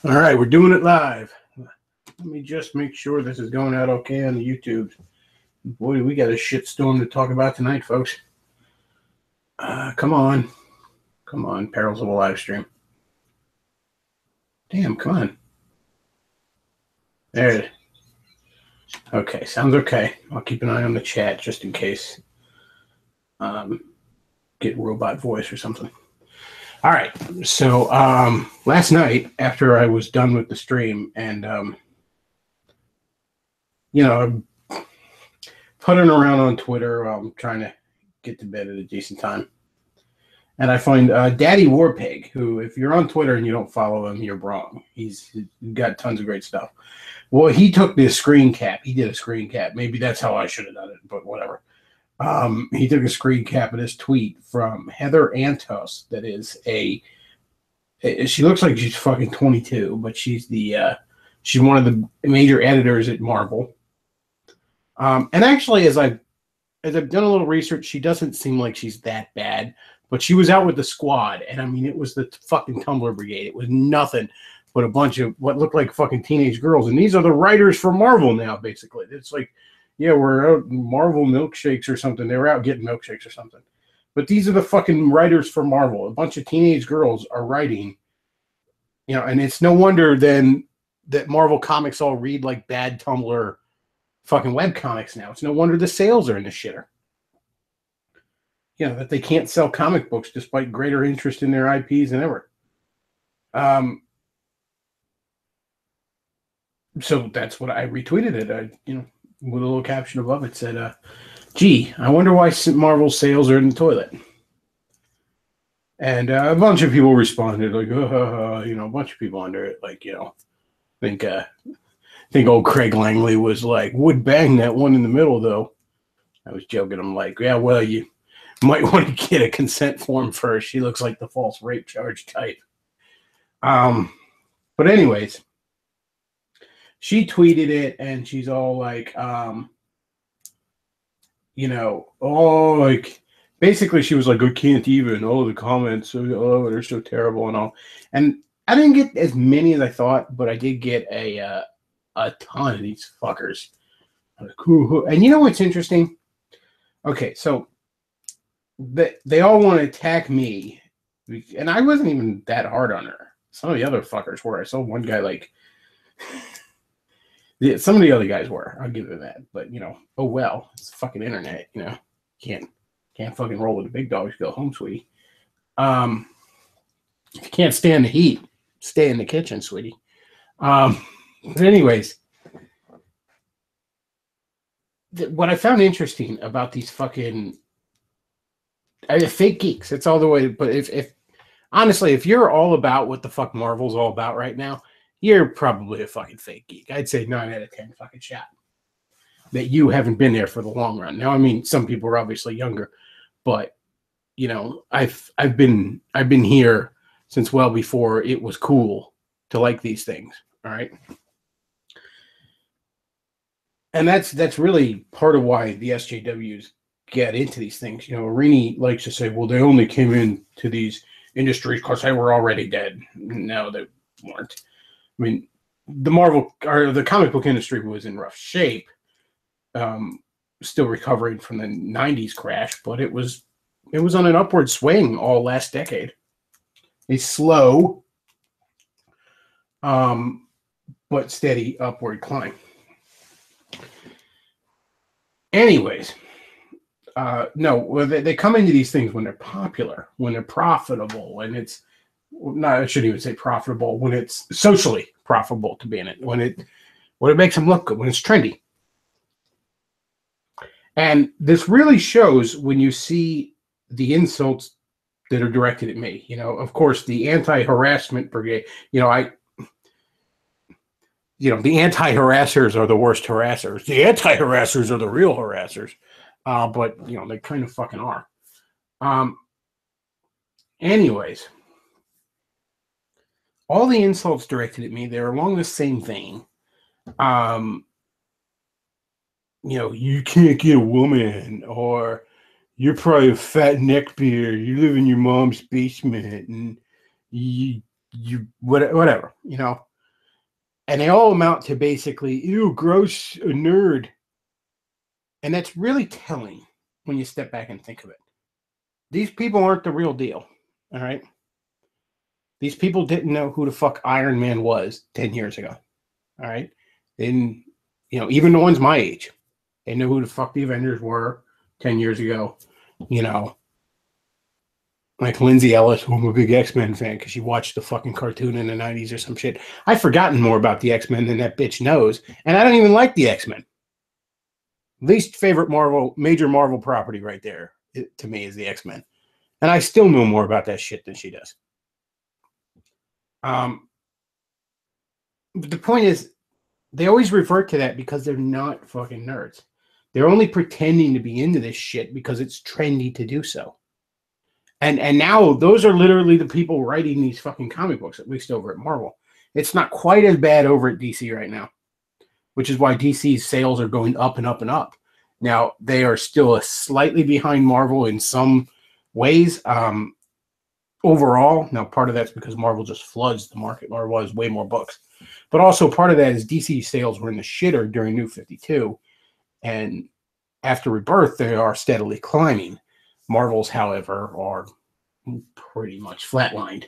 All right, we're doing it live. Let me just make sure this is going out okay on the YouTube. Boy, we got a shitstorm to talk about tonight, folks. Come on. Come on, perils of a live stream. Damn, come on. There it is. Okay, sounds okay. I'll keep an eye on the chat just in case. Get robot voice or something. All right, so last night after I was done with the stream and, putting around on Twitter, trying to get to bed at a decent time. And I find Daddy Warpig, who, if you're on Twitter and you don't follow him, you're wrong. He's got tons of great stuff. Well, he took this screen cap. He did a screen cap. Maybe that's how I should have done it, but whatever. He took a screen cap of this tweet from Heather Antos. That is she looks like she's fucking 22, but she's she's one of the major editors at Marvel. And actually, as I've done a little research, she doesn't seem like she's that bad. But she was out with the squad, and I mean, it was the fucking Tumblr brigade. It was nothing but a bunch of what looked like fucking teenage girls. And these are the writers for Marvel now, basically. It's like, yeah, we're out Marvel milkshakes or something. They were out getting milkshakes or something. But these are the fucking writers for Marvel. A bunch of teenage girls are writing, and it's no wonder then that Marvel comics all read like bad Tumblr fucking webcomics now. It's no wonder the sales are in the shitter. That they can't sell comic books despite greater interest in their IPs than ever. So that's what I retweeted it. With a little caption above it said, gee, I wonder why Marvel sales are in the toilet. And a bunch of people responded like, a bunch of people under it. Like, think old Craig Langley was like, would bang that one in the middle, though. I was joking. I'm like, yeah, well, you might want to get a consent form first. She looks like the false rape charge type. But anyways, she tweeted it and she's all like, basically she was like, I can't even, all the comments, they're so terrible and all. And I didn't get as many as I thought, but I did get a ton of these fuckers. And you know what's interesting? Okay, so they all want to attack me, and I wasn't even that hard on her. Some of the other fuckers were. I saw one guy like, some of the other guys were. I'll give it that. But oh well, it's the fucking internet. Can't fucking roll with the big dogs. Go home, sweetie. If you can't stand the heat, stay in the kitchen, sweetie. But anyways, what I found interesting about these fucking fake geeks, it's all the way. But if honestly, if you're all about what the fuck Marvel's all about right now, you're probably a fucking fake geek. I'd say 9 out of 10 fucking shot that you haven't been there for the long run. Now, I mean, some people are obviously younger, but I've been here since well before it was cool to like these things. All right. And that's really part of why the SJWs get into these things. Arini likes to say, well, they only came into these industries because they were already dead. No, they weren't. I mean, the comic book industry was in rough shape, still recovering from the 90s crash, but it was on an upward swing all last decade. A slow, but steady upward climb. Anyways, they come into these things when they're popular, when they're profitable, when it's not. I shouldn't even say profitable. When it's socially profitable to be in it, when it makes them look good, when it's trendy. And this really shows when you see the insults that are directed at me. Of course, the anti-harassment brigade. The anti-harassers are the worst harassers. The anti-harassers are the real harassers. But, they kind of fucking are. Anyways, all the insults directed at me, they're along the same vein. You can't get a woman, or you're probably a fat neckbeard. You live in your mom's basement, and you whatever. And they all amount to basically, ew, gross, a nerd. And that's really telling when you step back and think of it. These people aren't the real deal. All right. These people didn't know who the fuck Iron Man was 10 years ago. All right. And, even the ones my age, they knew who the fuck the Avengers were 10 years ago. Like Lindsay Ellis, who I'm a big X-Men fan because she watched the fucking cartoon in the 90s or some shit. I've forgotten more about the X-Men than that bitch knows. And I don't even like the X-Men. Least favorite major Marvel property right there, to me, is the X-Men. And I still know more about that shit than she does. But the point is, they always revert to that because they're not fucking nerds. They're only pretending to be into this shit because it's trendy to do so. And now those are literally the people writing these fucking comic books, at least over at Marvel. It's not quite as bad over at DC right now, which is why DC's sales are going up and up and up. Now, they are still slightly behind Marvel in some ways. Overall, now part of that's because Marvel just floods the market. Marvel has way more books. But also part of that is DC sales were in the shitter during New 52. And after Rebirth, they are steadily climbing. Marvel's, however, are pretty much flatlined.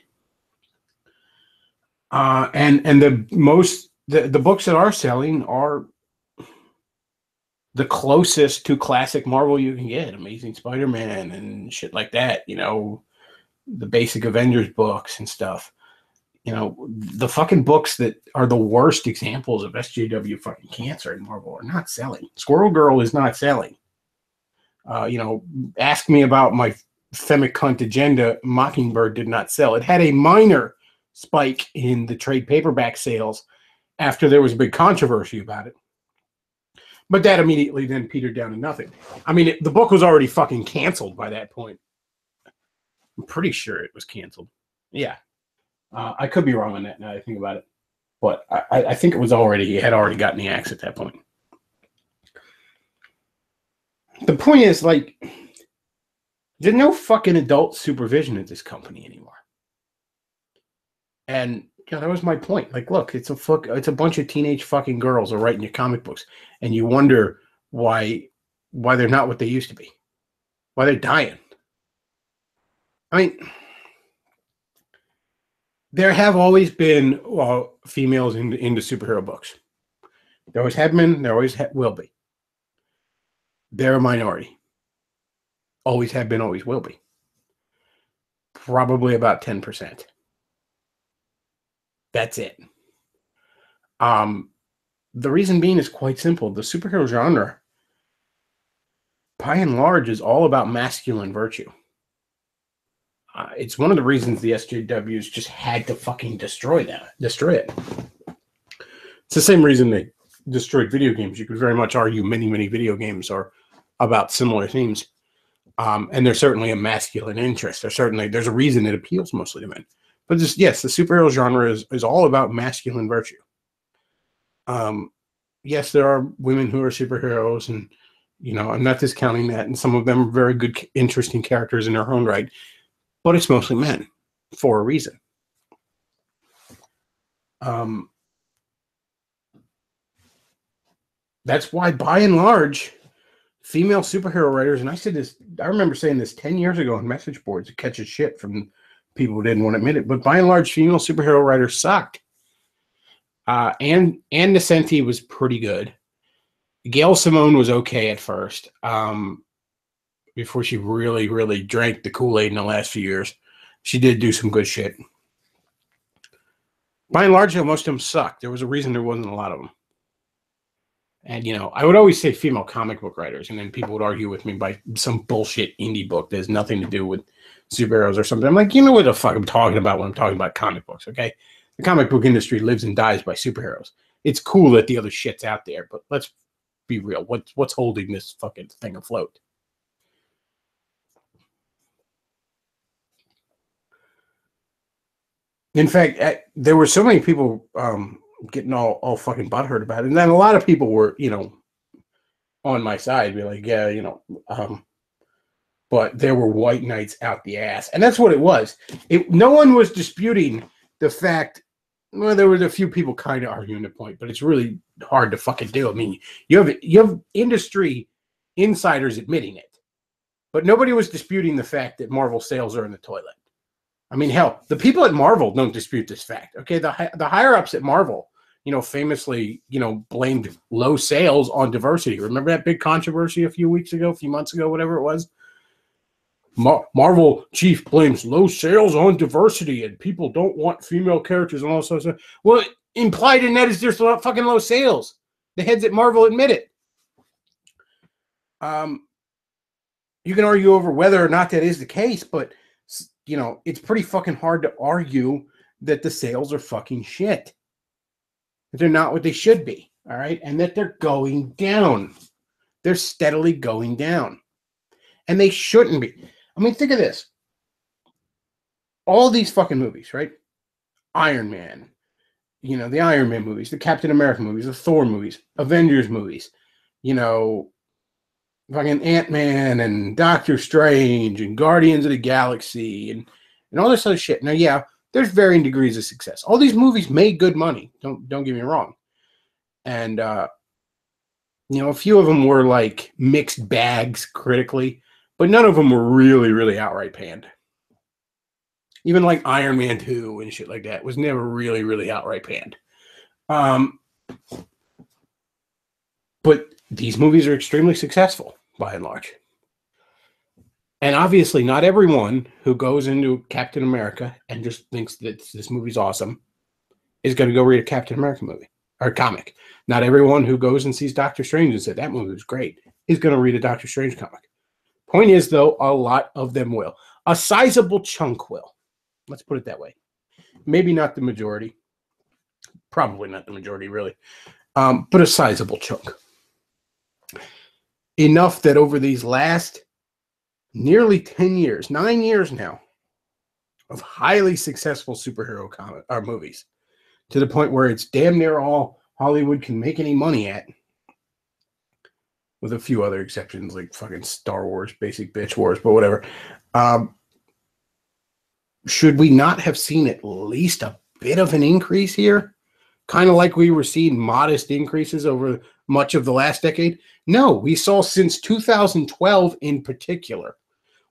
And the books that are selling are the closest to classic Marvel you can get. Amazing Spider-Man and shit like that. The basic Avengers books and stuff. The fucking books that are the worst examples of SJW fucking cancer in Marvel are not selling. Squirrel Girl is not selling. Ask me about my Femic Cunt Agenda. Mockingbird did not sell. It had a minor spike in the trade paperback sales after there was a big controversy about it. But that immediately then petered down to nothing. I mean, the book was already fucking canceled by that point. I'm pretty sure it was canceled. Yeah. I could be wrong on that now that I think about it. But I think it had already gotten the axe at that point. The point is, there's no fucking adult supervision at this company anymore. And that was my point. Look, it's a bunch of teenage fucking girls are writing your comic books, and you wonder why they're not what they used to be, why they're dying. I mean, there have always been females into superhero books. There always have been. There always will be. They're a minority. Always have been, always will be. Probably about 10%. That's it. The reason being is quite simple. The superhero genre, by and large, is all about masculine virtue. It's one of the reasons the SJWs just had to fucking destroy it. It's the same reason they destroyed video games. You could very much argue many, many video games are about similar themes. And there's certainly a masculine interest. There's a reason it appeals mostly to men. But yes, the superhero genre is all about masculine virtue. Yes, there are women who are superheroes, and I'm not discounting that. And some of them are very good, interesting characters in their own right. But it's mostly men for a reason. That's why, by and large, female superhero writers, and I remember saying this 10 years ago on message boards, it catches shit from people who didn't want to admit it, but by and large, female superhero writers sucked. Ann Nesenti was pretty good. Gail Simone was okay at first, before she really, really drank the Kool-Aid in the last few years. She did do some good shit. By and large, most of them sucked. There was a reason there wasn't a lot of them. And, I would always say female comic book writers, and then people would argue with me by some bullshit indie book that has nothing to do with superheroes or something. I'm like, you know what the fuck I'm talking about when I'm talking about comic books, okay? The comic book industry lives and dies by superheroes. It's cool that the other shit's out there, but let's be real. What's holding this fucking thing afloat? In fact, there were so many people getting all fucking butthurt about it. And then a lot of people were, on my side, be like, yeah, but there were white knights out the ass. And that's what it was. No one was disputing the fact Well, there was a few people kind of arguing the point, but it's really hard to fucking do. I mean, you have industry insiders admitting it, but nobody was disputing the fact that Marvel sales are in the toilet. I mean, hell, the people at Marvel don't dispute this fact. Okay, the higher ups at Marvel, famously, blamed low sales on diversity. Remember that big controversy a few months ago, whatever it was? Marvel chief blames low sales on diversity and people don't want female characters and all this stuff. Well, implied in that is there's fucking low sales. The heads at Marvel admit it. You can argue over whether or not that is the case, but it's pretty fucking hard to argue that the sales are fucking shit. That they're not what they should be, all right? And that they're going down. They're steadily going down. And they shouldn't be. I mean, think of this. All these fucking movies, right? Iron Man, the Iron Man movies, the Captain America movies, the Thor movies, Avengers movies, fucking Ant-Man and Doctor Strange and Guardians of the Galaxy and all this other shit. Now, yeah, there's varying degrees of success. All these movies made good money. Don't get me wrong. And, a few of them were like mixed bags critically. But none of them were really, really outright panned. Even like Iron Man 2 and shit like that was never really, really outright panned. But these movies are extremely successful, by and large. And obviously, not everyone who goes into Captain America and just thinks that this movie's awesome is going to go read a Captain America movie or comic. Not everyone who goes and sees Doctor Strange and said that movie was great is going to read a Doctor Strange comic. Point is, though, a lot of them will. A sizable chunk will. Let's put it that way. Maybe not the majority. Probably not the majority, really. But a sizable chunk. Enough that over these last nearly 10 years, 9 years now, of highly successful superhero movies, to the point where it's damn near all Hollywood can make any money at, with a few other exceptions like fucking Star Wars, basic bitch wars, but whatever. Should we not have seen at least a bit of an increase here? Kind of like we were seeing modest increases over much of the last decade? No, we saw since 2012 in particular,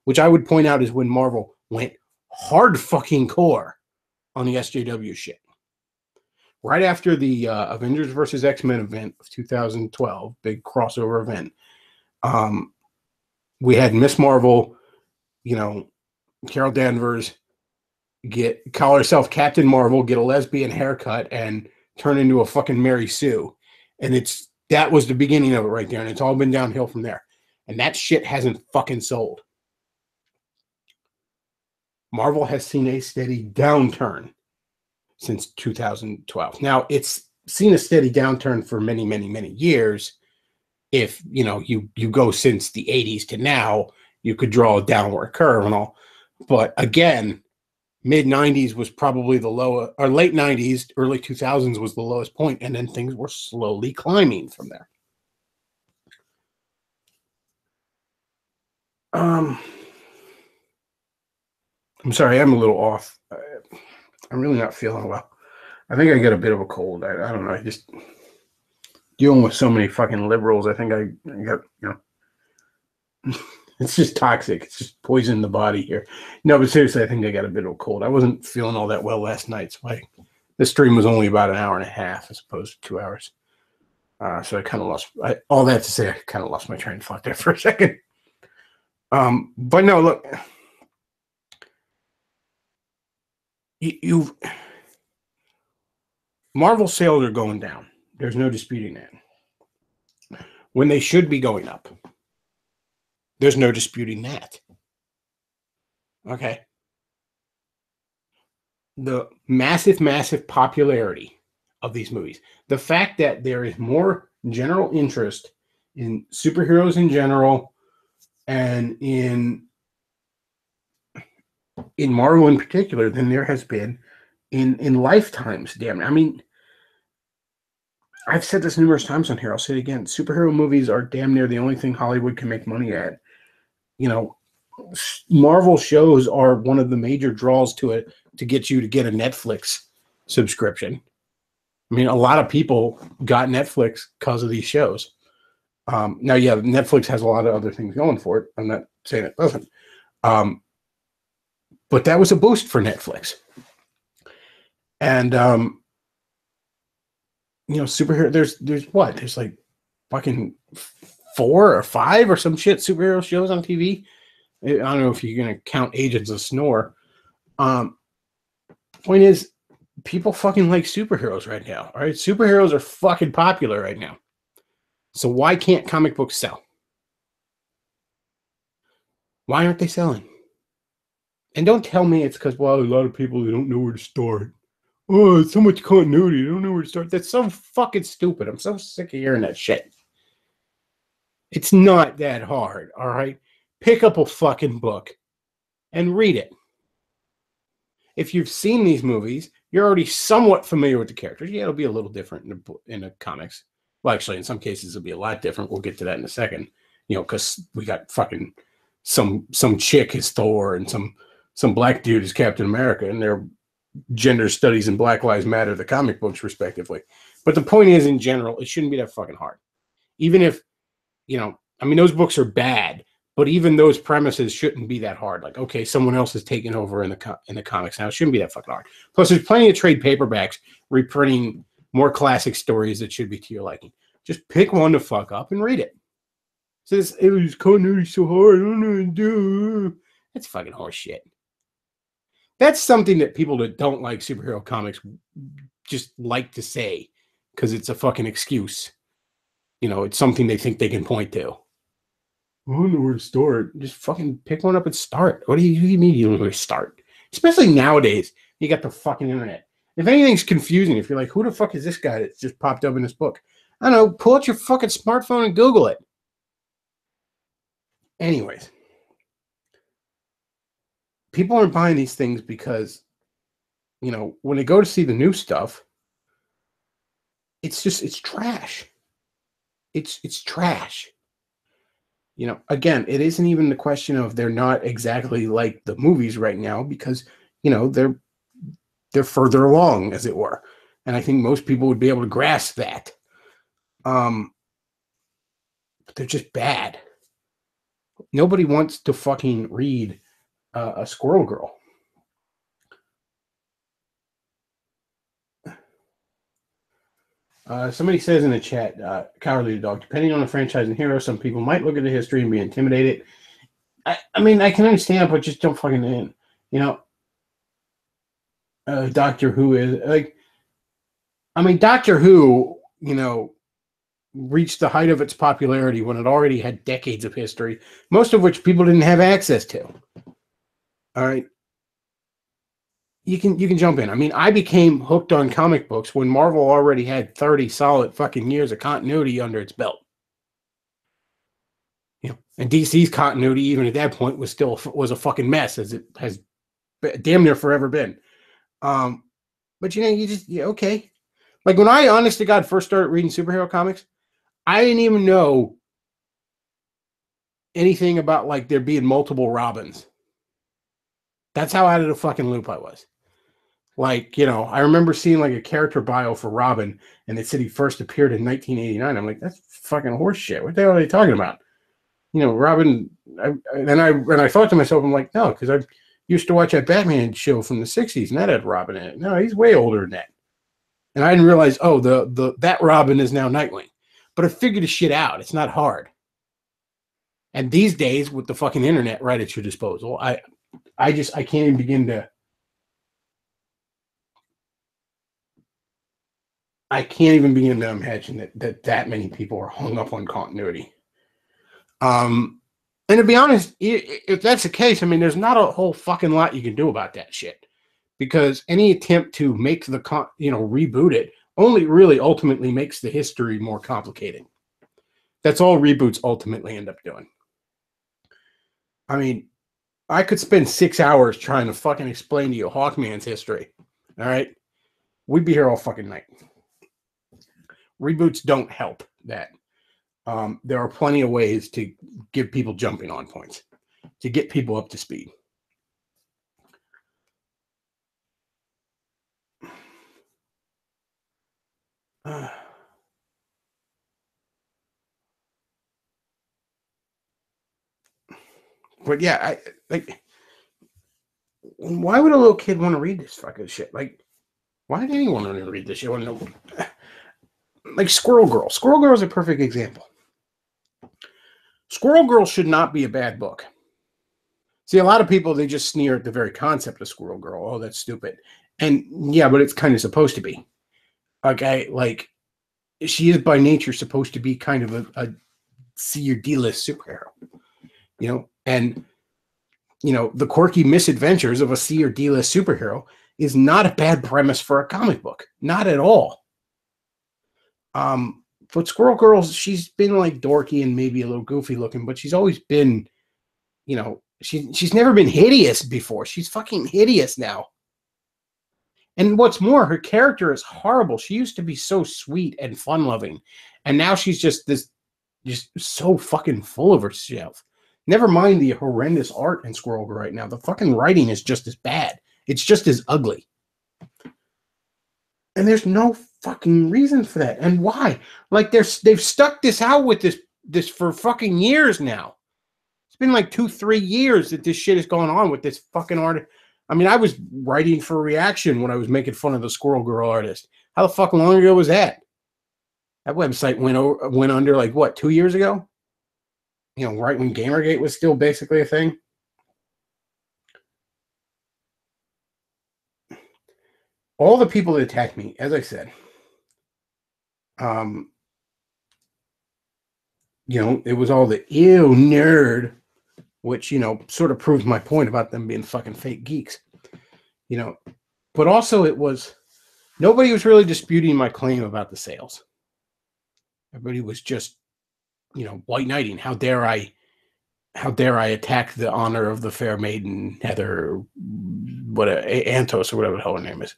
which I would point out is when Marvel went hard fucking core on the SJW shit. Right after the Avengers versus X-Men event of 2012, big crossover event, we had Miss Marvel, Carol Danvers, call herself Captain Marvel, get a lesbian haircut, and turn into a fucking Mary Sue. And that was the beginning of it right there, and it's all been downhill from there. And that shit hasn't fucking sold. Marvel has seen a steady downturn since 2012. Now, it's seen a steady downturn for many, many, many years. If, you go since the 80s to now, you could draw a downward curve and all. But again, mid-90s was probably the low, or late 90s, early 2000s was the lowest point, and then things were slowly climbing from there. I'm sorry, I'm a little off. I'm really not feeling well. I think I get a bit of a cold. I don't know. I just dealing with so many fucking liberals. I think I got, it's just toxic. It's just poisoning the body here. No, but seriously, I think I got a bit of a cold. I wasn't feeling all that well last night. So this stream was only about an hour and a half as opposed to 2 hours. So I kind of lost, all that to say, I kind of lost my train of thought there for a second. But no, look, Marvel sales are going down. There's no disputing that. When they should be going up. There's no disputing that. Okay. The massive, massive popularity of these movies. The fact that there is more general interest in superheroes in general and in Marvel in particular than there has been in lifetimes. Damn it. I mean, I've said this numerous times on here. I'll say it again. Superhero movies are damn near the only thing Hollywood can make money at. Marvel shows are one of the major draws to it to get you to get a Netflix subscription. I mean, a lot of people got Netflix because of these shows. Now, yeah, Netflix has a lot of other things going for it. I'm not saying it doesn't. But that was a boost for Netflix. And, superhero, there's what? There's like fucking 4 or 5 or some shit superhero shows on TV. I don't know if you're going to count Agents of Snore. Point is, people fucking like superheroes right now. All right, superheroes are fucking popular right now. So why can't comic books sell? Why aren't they selling? And don't tell me it's because, well, a lot of people, they don't know where to start. Oh, it's so much continuity. They don't know where to start. That's so fucking stupid. I'm so sick of hearing that shit. It's not that hard, all right? Pick up a fucking book and read it. If you've seen these movies, you're already somewhat familiar with the characters. Yeah, it'll be a little different in the comics. Well, actually, in some cases, it'll be a lot different. We'll get to that in a second. Because we got fucking some chick is Thor and some black dude is Captain America, and they're gender studies and Black Lives Matter, the comic books, respectively. But the point is, in general, it shouldn't be that fucking hard. Even if, those books are bad, but even those premises shouldn't be that hard. Like, okay, someone else is taking over in the comics now. It shouldn't be that fucking hard. Plus, there's plenty of trade paperbacks reprinting more classic stories that should be to your liking. Just pick one to fuck up and read it. Says it was continuity so hard. I don't know what to do. That's fucking horse shit. That's something that people that don't like superhero comics just like to say because it's a fucking excuse. It's something they think they can point to. I don't know where to start. Just fucking pick one up and start. What do you mean you don't know where to start? Especially nowadays, you got the fucking internet. If anything's confusing, if you're like, who the fuck is this guy that's just popped up in this book? I don't know. Pull out your fucking smartphone and Google it. Anyways. People aren't buying these things because, when they go to see the new stuff, it's trash. It's trash. Again, it isn't even the question of they're not exactly like the movies right now because, they're further along, as it were. And I think most people would be able to grasp that. But they're just bad. Nobody wants to fucking read a Squirrel Girl. Somebody says in the chat, Cowardly Dog, depending on the franchise and hero, some people might look at the history and be intimidated. I can understand, but just don't fucking in. Doctor Who is Doctor Who, reached the height of its popularity when it already had decades of history, most of which people didn't have access to. All right. You can jump in. I became hooked on comic books when Marvel already had 30 solid fucking years of continuity under its belt. And DC's continuity, even at that point, was a fucking mess, as it has damn near forever been. But okay. Like when I, honest to God, first started reading superhero comics, I didn't even know anything about like there being multiple Robins. That's how out of the fucking loop I was. Like, I remember seeing like a character bio for Robin, and they said he first appeared in 1989. I'm like, that's fucking horse shit. What the hell are they talking about? Robin. And I thought to myself, I'm like, no, because I used to watch that Batman show from the 60s, and that had Robin in it. No, he's way older than that. And I didn't realize, that Robin is now Nightwing. But I figured the shit out. It's not hard. And these days, with the fucking internet right at your disposal, I can't even begin to. I can't even begin to imagine that many people are hung up on continuity. And to be honest, if that's the case, there's not a whole fucking lot you can do about that shit, because any attempt to make the reboot it only really ultimately makes the history more complicated. That's all reboots ultimately end up doing. I could spend 6 hours trying to fucking explain to you Hawkman's history. All right, we'd be here all fucking night. Reboots don't help that. There are plenty of ways to give people jumping on points, to get people up to speed. But yeah, I like. Why would a little kid want to read this fucking shit? Like, why did anyone want to read this shit? Like Squirrel Girl. Squirrel Girl is a perfect example. Squirrel Girl should not be a bad book. See, a lot of people, they just sneer at the very concept of Squirrel Girl. Oh, that's stupid. And yeah, but it's kind of supposed to be. Okay, like, she is by nature supposed to be kind of a C or D list superhero, and the quirky misadventures of a C or D list superhero is not a bad premise for a comic book, not at all. But Squirrel Girl, she's been like dorky and maybe a little goofy looking, but she's always been, she's never been hideous before. She's fucking hideous now. And what's more, her character is horrible. She used to be so sweet and fun-loving, and now she's just so fucking full of herself. Never mind the horrendous art in Squirrel Girl right now. The fucking writing is just as bad. It's just as ugly. And there's no fucking reason for that. And why? Like they've stuck this out with this for fucking years now. It's been like 2-3 years that this shit is going on with this fucking art. I mean, I was writing for Reaction when I was making fun of the Squirrel Girl artist. How the fuck long ago was that? That website went under like what, 2 years ago? Right when Gamergate was still basically a thing. All the people that attacked me, as I said, it was all the ew nerd, which, sort of proves my point about them being fucking fake geeks, but also nobody was really disputing my claim about the sales. Everybody was just, white knighting. How dare I attack the honor of the fair maiden, Heather, Antos, or whatever the hell her name is.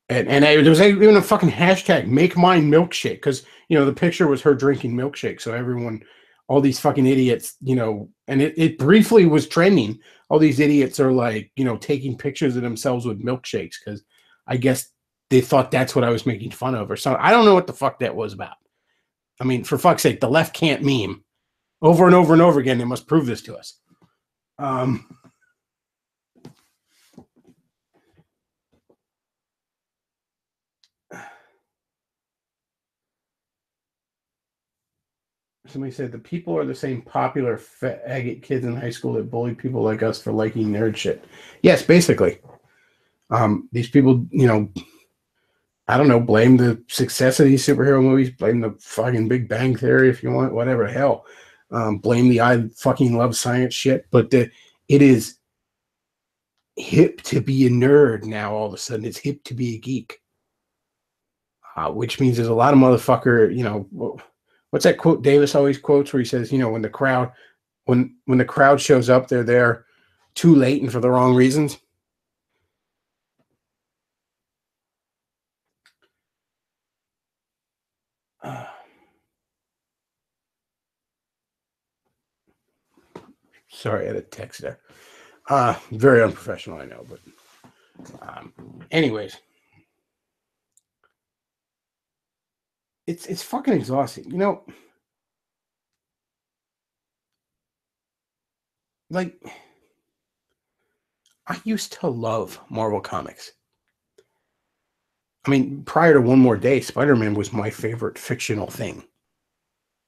And there was even a fucking hashtag, make mine milkshake, because, the picture was her drinking milkshake. So everyone, all these fucking idiots, and it briefly was trending. All these idiots are like, taking pictures of themselves with milkshakes because I guess they thought that's what I was making fun of or something. I don't know what the fuck that was about. I mean, for fuck's sake, the left can't meme. Over and over and over again, they must prove this to us. Somebody said the people are the same popular agate kids in high school that bullied people like us for liking nerd shit. Yes, basically. These people, I don't know, blame the success of these superhero movies, blame the fucking Big Bang Theory if you want, whatever the hell. Blame the I fucking love science shit, but it is hip to be a nerd now. All of a sudden, it's hip to be a geek, which means there's a lot of motherfucker. What's that quote Davis always quotes where he says, when the crowd shows up, they're there too late and for the wrong reasons. Sorry, I had a text there. Very unprofessional, I know, but anyways, it's fucking exhausting, like I used to love Marvel Comics. I mean, prior to One More Day, Spider-Man was my favorite fictional thing.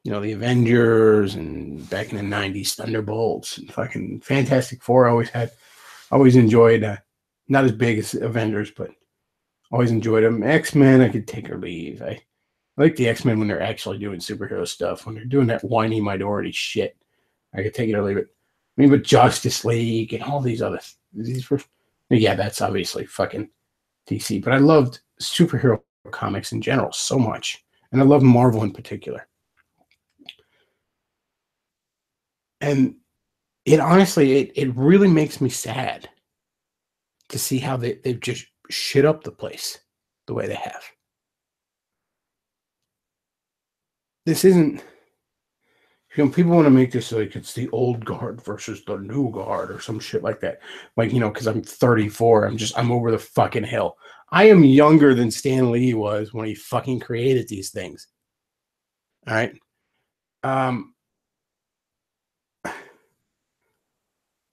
The Avengers and back in the 90s, Thunderbolts and fucking Fantastic Four. Always enjoyed, not as big as Avengers, but always enjoyed them. X-Men, I could take or leave. I like the X-Men when they're actually doing superhero stuff. When they're doing that whiny minority shit, I could take it or leave it. I mean, but Justice League and all these other, that's obviously fucking DC. But I loved superhero comics in general so much. And I love Marvel in particular. And it honestly, it really makes me sad to see how they've just shit up the place the way they have. This isn't, people want to make this like it's the old guard versus the new guard or some shit like that. Like, because I'm 34, I'm over the fucking hill. I am younger than Stan Lee was when he fucking created these things. All right.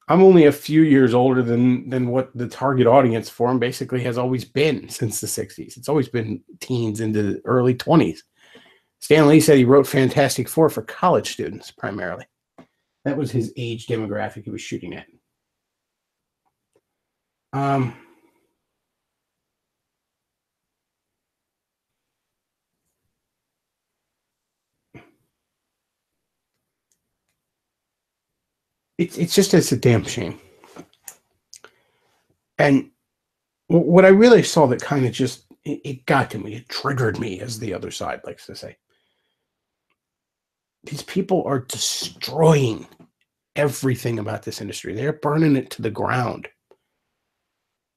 I'm only a few years older than what the target audience for him basically has always been since the 60s. It's always been teens into the early 20s. Stan Lee said he wrote Fantastic Four for college students primarily. That was his age demographic he was shooting at. It's a damn shame. And what I really saw that kind of just, it got to me, it triggered me, as the other side likes to say. These people are destroying everything about this industry. They're burning it to the ground.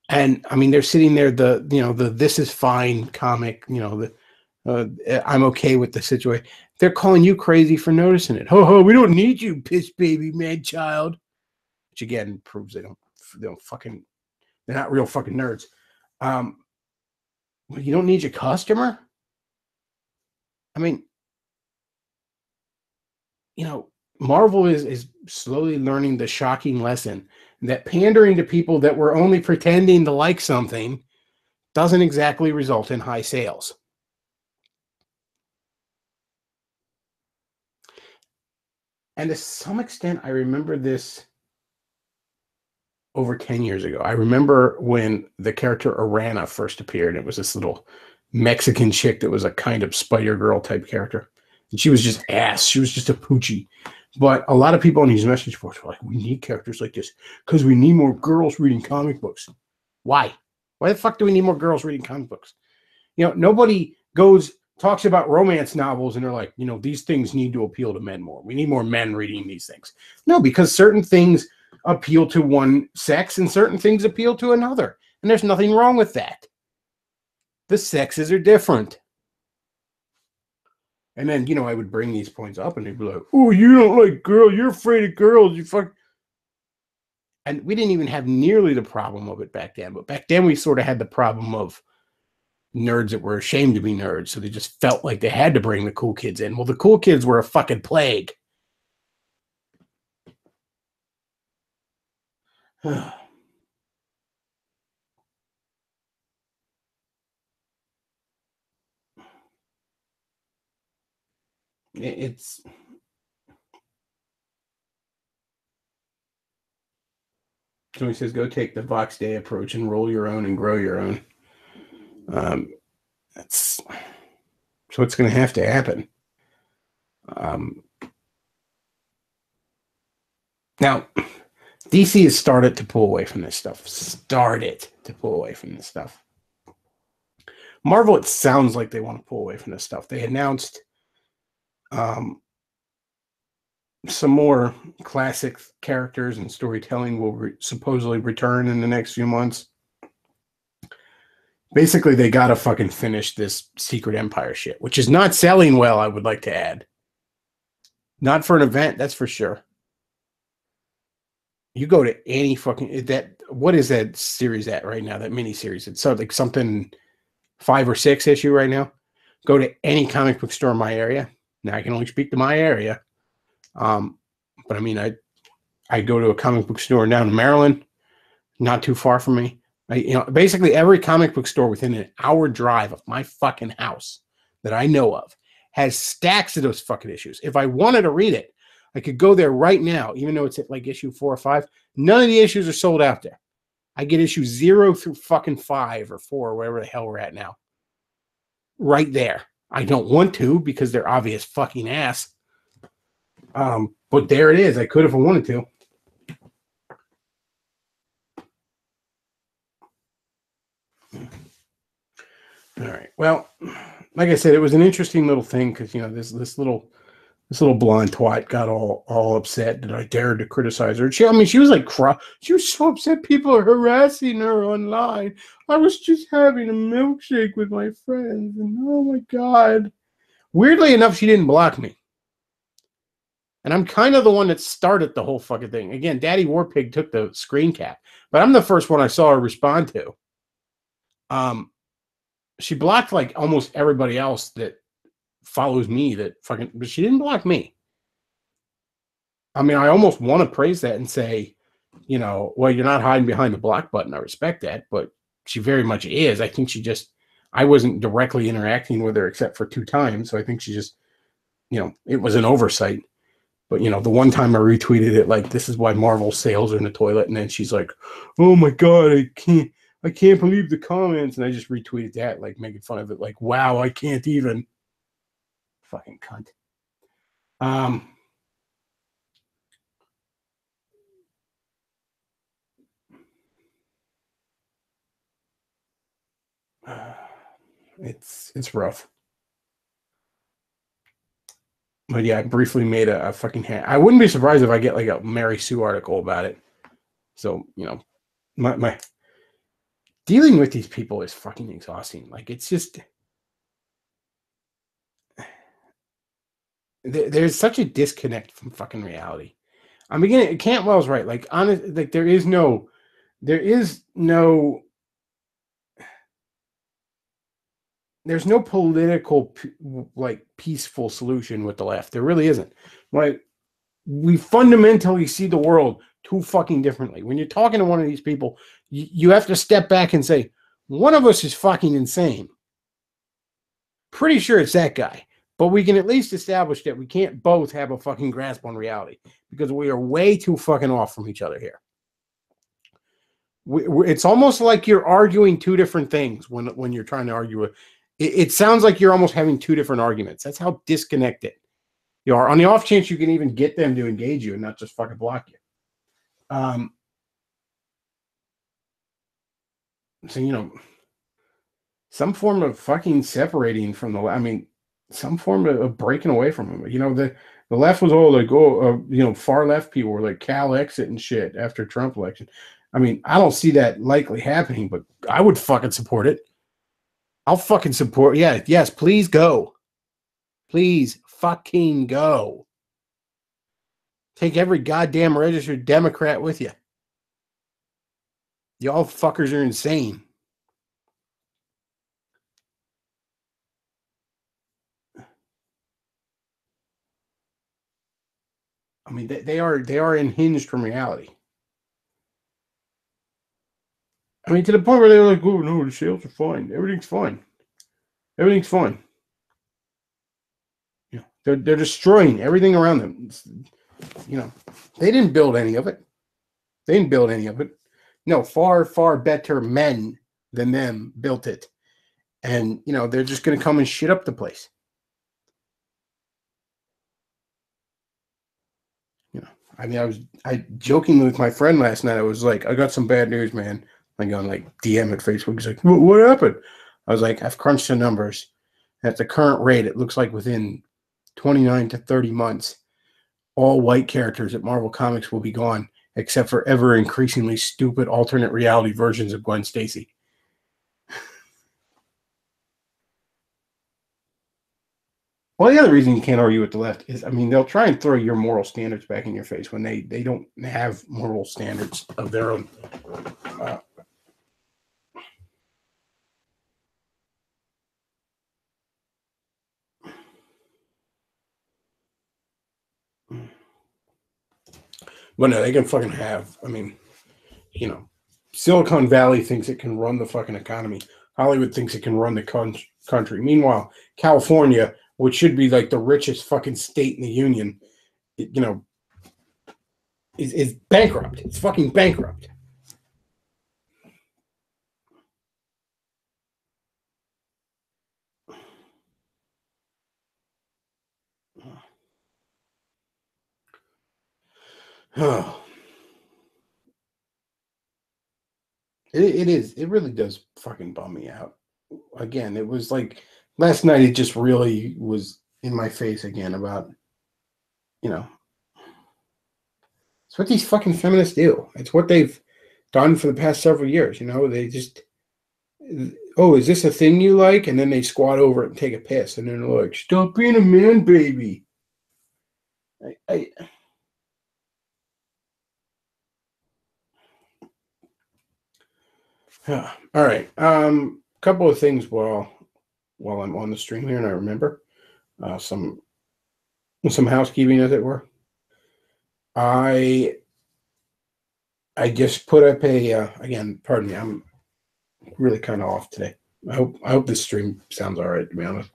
And I mean, they're sitting there, the This Is Fine comic, I'm okay with the situation. They're calling you crazy for noticing it. Ho ho, we don't need you, piss baby man child. Which again proves they don't fucking, they're not real fucking nerds. You don't need your customer. I mean, Marvel is slowly learning the shocking lesson that pandering to people that were only pretending to like something doesn't exactly result in high sales. And to some extent, I remember this over 10 years ago. I remember when the character Arana first appeared. It was this little Mexican chick that was a kind of Spider-Girl type character. And she was just ass. She was just a poochie. But a lot of people on these message boards were like, we need characters like this because we need more girls reading comic books. Why? Why the fuck do we need more girls reading comic books? Nobody talks about romance novels and they're like, these things need to appeal to men more. We need more men reading these things. No, because certain things appeal to one sex and certain things appeal to another. And there's nothing wrong with that. The sexes are different. And then, I would bring these points up and they'd be like, oh, you don't like girls. You're afraid of girls. You fuck. And we didn't even have nearly the problem of it back then. But back then we sort of had the problem of nerds that were ashamed to be nerds. So they just felt like they had to bring the cool kids in. Well, the cool kids were a fucking plague. It's so he says, go take the Vox Day approach and roll your own and grow your own. That's what's going to have to happen. Now, DC has started to pull away from this stuff. Marvel, it sounds like they want to pull away from this stuff. They announced some more classic characters and storytelling will supposedly return in the next few months. Basically, they got to fucking finish this Secret Empire shit, which is not selling well, I would like to add. Not for an event, that's for sure. You go to any fucking what is that series at right now? That miniseries. It's like something 5 or 6 issue right now. Go to any comic book store in my area. Now I can only speak to my area. But I mean, I go to a comic book store down in Maryland, not too far from me. Basically every comic book store within an hour drive of my fucking house that I know of has stacks of those fucking issues. If I wanted to read it, I could go there right now, even though it's at like issue 4 or 5. None of the issues are sold out there. I get issue 0 through fucking 5 or 4 or whatever the hell we're at now. Right there. I don't want to because they're obvious fucking ass. But there it is. I could if I wanted to. All right. Well, like I said, it was an interesting little thing because this little blonde twat got all upset that I dared to criticize her. She was like she was so upset people are harassing her online. I was just having a milkshake with my friends, and oh my god. Weirdly enough, she didn't block me. And I'm kind of the one that started the whole fucking thing. Again, Daddy Warpig took the screen cap, but I'm the first one I saw her respond to. She blocked like almost everybody else that follows me but she didn't block me. I mean, I almost want to praise that and say, well, you're not hiding behind the block button. I respect that, but she very much is. I think I wasn't directly interacting with her except for 2 times. So I think she just, it was an oversight. But, the one time I retweeted it, like, this is why Marvel sales are in the toilet. And then she's like, oh my God, I can't believe the comments. And I just retweeted that, like, making fun of it. Like, wow, I can't even. Fucking cunt. It's rough. But yeah, I briefly made a fucking hand. I wouldn't be surprised if I get like a Mary Sue article about it. So, my dealing with these people is fucking exhausting. Like, it's just, there's such a disconnect from fucking reality. I'm beginning, Cantwell's right. Like, honest, like there's no political, like, peaceful solution with the left. There really isn't. Like, we fundamentally see the world too fucking differently. When you're talking to one of these people, you have to step back and say, one of us is fucking insane. Pretty sure it's that guy. But we can at least establish that we can't both have a fucking grasp on reality because we are way too fucking off from each other here. It's almost like you're arguing 2 different things when you're trying to argue. It sounds like you're almost having 2 different arguments. That's how disconnected you are. On the off chance you can even get them to engage you and not just fucking block you. So, some form of fucking separating from some form of breaking away from them. The left was all like, far left people were like Cal exit and shit after Trump election. I mean, I don't see that likely happening, but I would fucking support it. I'll fucking support. Yeah, yes, please go. Please fucking go. Take every goddamn registered Democrat with you. Y'all fuckers are insane. I mean, they are unhinged from reality. I mean, to the point where they're like, oh, no, the sales are fine. Everything's fine. Everything's fine. They're destroying everything around them. They didn't build any of it. No, far, far better men than them built it. And, they're just going to come and shit up the place. I mean, I joking with my friend last night. I was like, I got some bad news, man. Like on like DM at Facebook. He's like, what happened? I was like, I've crunched the numbers. At the current rate, it looks like within 29 to 30 months, all white characters at Marvel Comics will be gone, except for ever increasingly stupid alternate reality versions of Gwen Stacy. Well, the other reason you can't argue with the left is, I mean, they'll try and throw your moral standards back in your face when they don't have moral standards of their own. Well, no, they can fucking have. I mean, Silicon Valley thinks it can run the fucking economy. Hollywood thinks it can run the country. Meanwhile, California, which should be like the richest fucking state in the union, is bankrupt. It's fucking bankrupt. Oh. It is. It really does fucking bum me out. Again, it was like last night. It just really was in my face again about, it's what these fucking feminists do. It's what they've done for the past several years. They just, oh, is this a thing you like? And then they squat over it and take a piss, and then they're like, stop being a man, baby. All right. couple of things while I'm on the stream here, and I remember some housekeeping, as it were. I just put up a again. Pardon me, I'm really kind of off today. I hope this stream sounds all right, to be honest.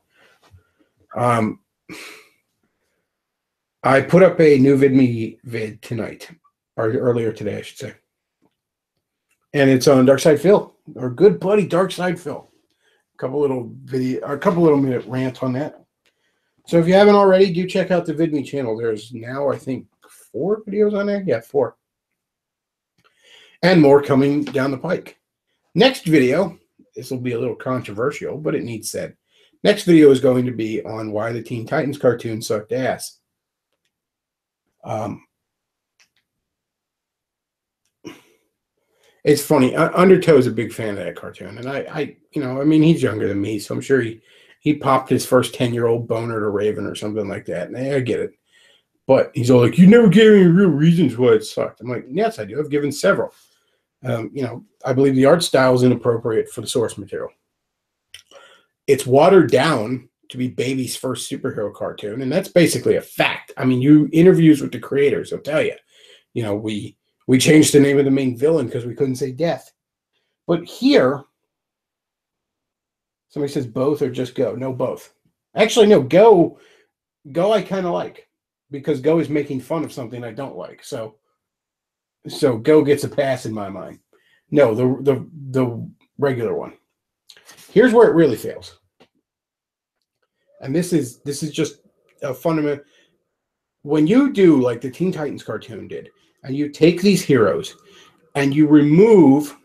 I put up a new vid tonight, or earlier today, I should say. And it's on Dark Side Phil, our good buddy Dark Side Phil. A couple little minute rant on that. So if you haven't already, do check out the VidMe channel. There's now, I think, 4 videos on there. Yeah, 4. And more coming down the pike. Next video, this will be a little controversial, but it needs said. Next video is going to be on why the Teen Titans cartoon sucked ass. It's funny. Undertow is a big fan of that cartoon, and I mean, he's younger than me, so I'm sure he popped his first 10-year-old boner to Raven or something like that, and I get it. But he's all like, "You never gave any real reasons why it sucked." I'm like, "Yes, I do. I've given several." I believe the art style is inappropriate for the source material. It's watered down to be baby's first superhero cartoon, and that's basically a fact. I mean, interviews with the creators will tell you, we changed the name of the main villain because we couldn't say death. But here, somebody says both or just Go. No, both. Actually, no, Go I kind of like, because Go is making fun of something I don't like. So Go gets a pass in my mind. No, the regular one. Here's where it really fails. And this is just a fundamental. When you do like the Teen Titans cartoon did, and you take these heroes and you remove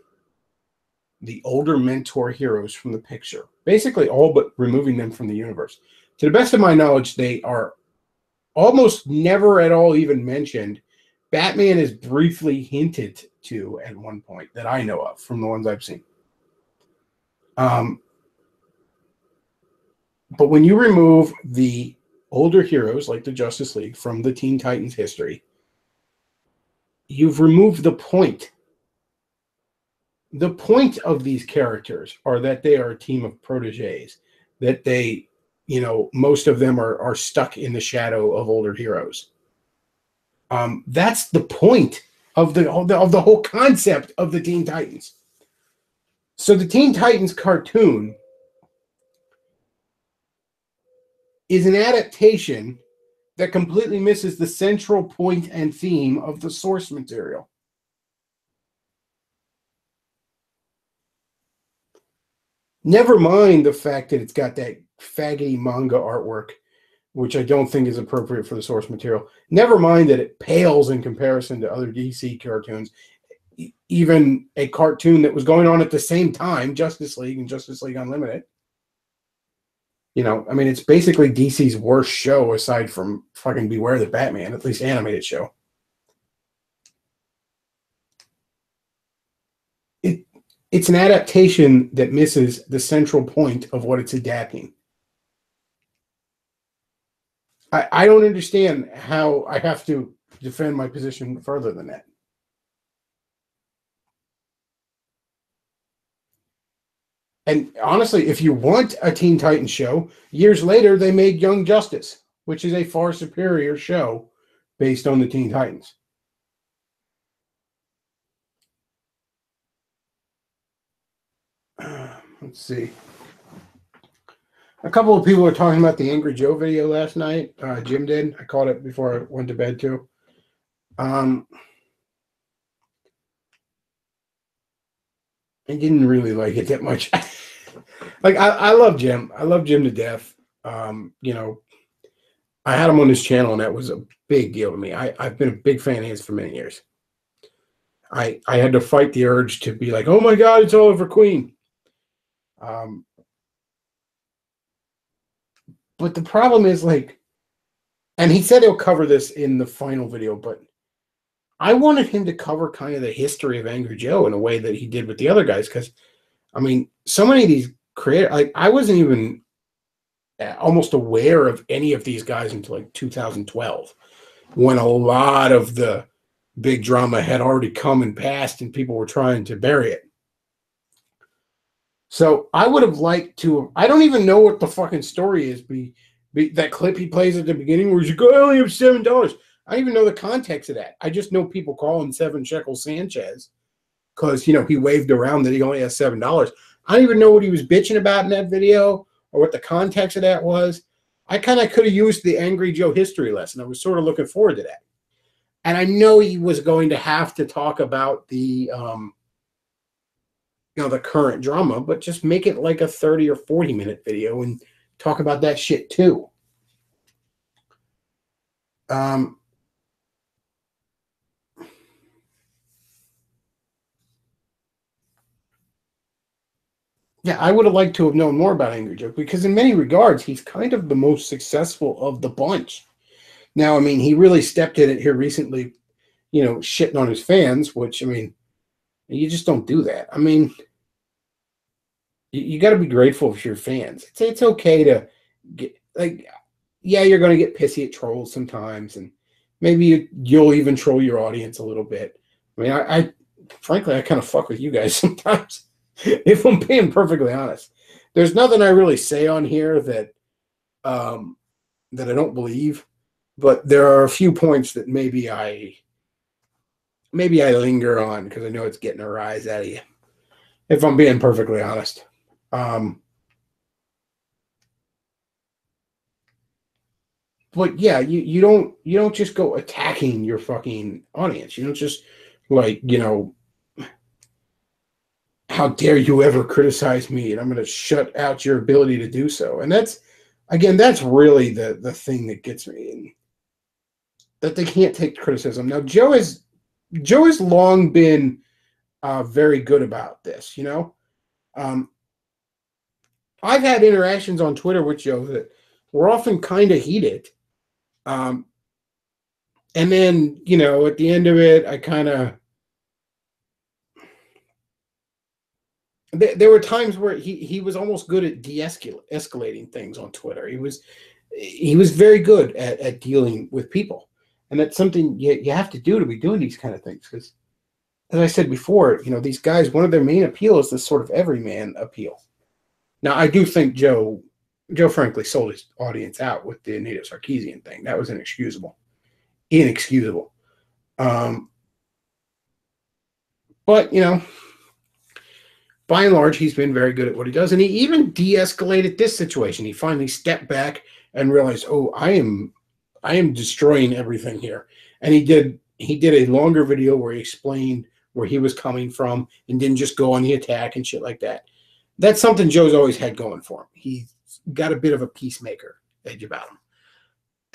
the older mentor heroes from the picture, basically all but removing them from the universe. To the best of my knowledge, they are almost never at all even mentioned. Batman is briefly hinted to at one point that I know of from the ones I've seen. But when you remove the older heroes like the Justice League from the Teen Titans history, you've removed the point. The point of these characters are that they are a team of proteges, that they, most of them are stuck in the shadow of older heroes. That's the point of the whole concept of the Teen Titans. So the Teen Titans cartoon is an adaptation that completely misses the central point and theme of the source material. Never mind the fact that it's got that faggoty manga artwork, which I don't think is appropriate for the source material. Never mind that it pales in comparison to other DC cartoons. Even a cartoon that was going on at the same time, Justice League and Justice League Unlimited. I mean, it's basically DC's worst show aside from fucking Beware the Batman, at least animated show. It's an adaptation that misses the central point of what it's adapting. I don't understand how I have to defend my position further than that. And honestly, if you want a Teen Titans show, years later they made Young Justice, which is a far superior show based on the Teen Titans. Let's see. A couple of people were talking about the Angry Joe video last night. Jim did. I caught it before I went to bed too. I didn't really like it that much. Like I love Jim. I love Jim to death. I had him on this channel, and that was a big deal to me. I've been a big fan of his for many years. I had to fight the urge to be like, oh my God, it's Oliver Queen. But the problem is, like, and he said he'll cover this in the final video, but I wanted him to cover kind of the history of Angry Joe in a way that he did with the other guys. Because, I mean, so many of these creators, like, I wasn't even almost aware of any of these guys until like 2012, when a lot of the big drama had already come and passed and people were trying to bury it. So I would have liked to. I don't even know what the fucking story is. That clip he plays at the beginning where he's like, I only have $7. I don't even know the context of that. I just know people call him Seven Shekel Sanchez because he waved around that he only has $7. I don't even know what he was bitching about in that video or what the context of that was. I kind of could have used the Angry Joe history lesson. I was sort of looking forward to that. And I know he was going to have to talk about the the current drama, but just make it like a 30 or 40-minute video and talk about that shit too. Yeah, I would have liked to have known more about Angry Joe because in many regards, he's kind of the most successful of the bunch. Now, I mean, he really stepped in it here recently, shitting on his fans, which, I mean, you just don't do that. I mean, you got to be grateful for your fans. It's okay to get, like, yeah, you're going to get pissy at trolls sometimes, and maybe you'll even troll your audience a little bit. I mean, I frankly, I kind of fuck with you guys sometimes. If I'm being perfectly honest, there's nothing I really say on here that that I don't believe, but there are a few points that maybe I linger on because I know it's getting a rise out of you. If I'm being perfectly honest, but yeah, you don't just go attacking your fucking audience. You don't just like how dare you ever criticize me, and I'm going to shut out your ability to do so. And that's really the thing that gets me, and that they can't take criticism. Now, Joe has long been very good about this. I've had interactions on Twitter with Joe that were often kind of heated. And then, at the end of it, I kind of, there were times where he was almost good at escalating things on Twitter. He was very good at dealing with people. And that's something you have to do to be doing these kind of things. Because, as I said before, these guys, one of their main appeal is this sort of everyman appeal. Now, I do think Joe frankly sold his audience out with the Native Sarkeesian thing. That was inexcusable. But, by and large, he's been very good at what he does. And he even de-escalated this situation. He finally stepped back and realized, oh, I am destroying everything here. And he did a longer video where he explained where he was coming from and didn't just go on the attack and shit like that. That's something Joe's always had going for him. He's got a bit of a peacemaker edge about him.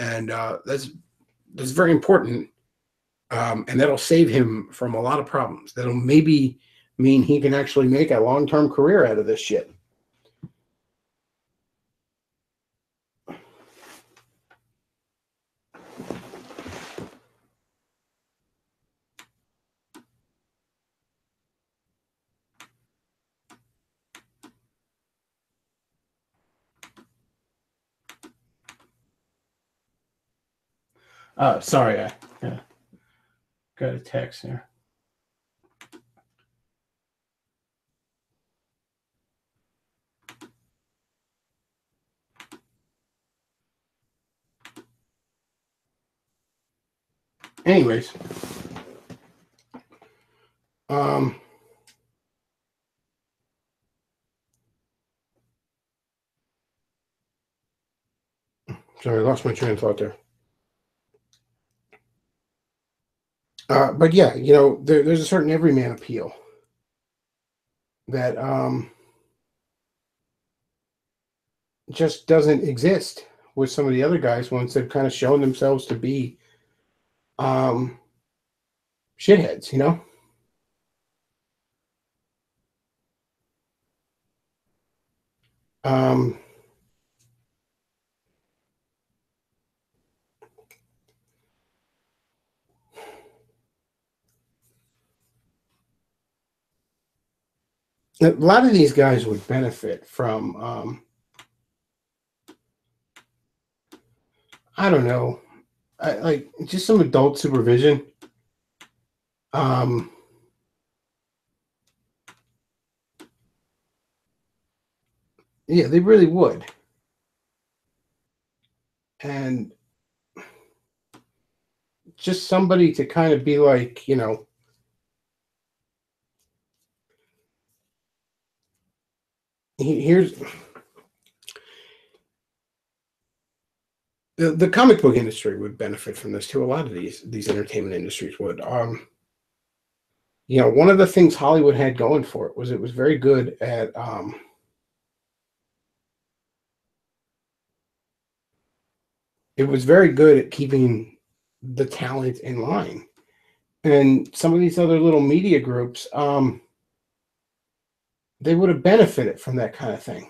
And that's very important. And that'll save him from a lot of problems. That'll maybe mean he can actually make a long-term career out of this shit. Sorry, I got a text here. Anyways, sorry, I lost my train of thought there. But yeah, there's a certain everyman appeal that just doesn't exist with some of the other guys once they've kind of shown themselves to be shitheads, a lot of these guys would benefit from I don't know, like just some adult supervision. Yeah, they really would. And just somebody to kind of be like, here's the comic book industry would benefit from this too. A lot of these entertainment industries would. One of the things Hollywood had going for it was very good at it was very good at keeping the talent in line. And some of these other little media groups, they would have benefited from that kind of thing.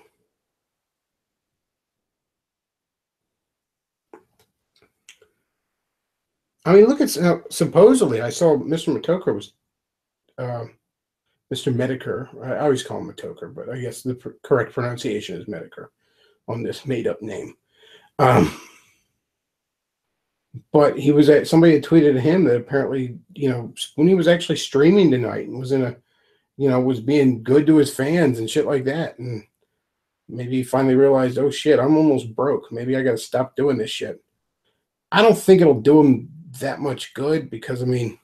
I mean, look at supposedly I saw Mr. Matoker was Mr. Medicare. I always call him Matoker, but I guess the correct pronunciation is Medicare on this made-up name. But he was at somebody had tweeted at him that apparently, when he was actually streaming tonight and was was being good to his fans and shit like that, and maybe he finally realized, oh shit, I'm almost broke. Maybe I got to stop doing this shit. I don't think it'll do him that much good because I mean,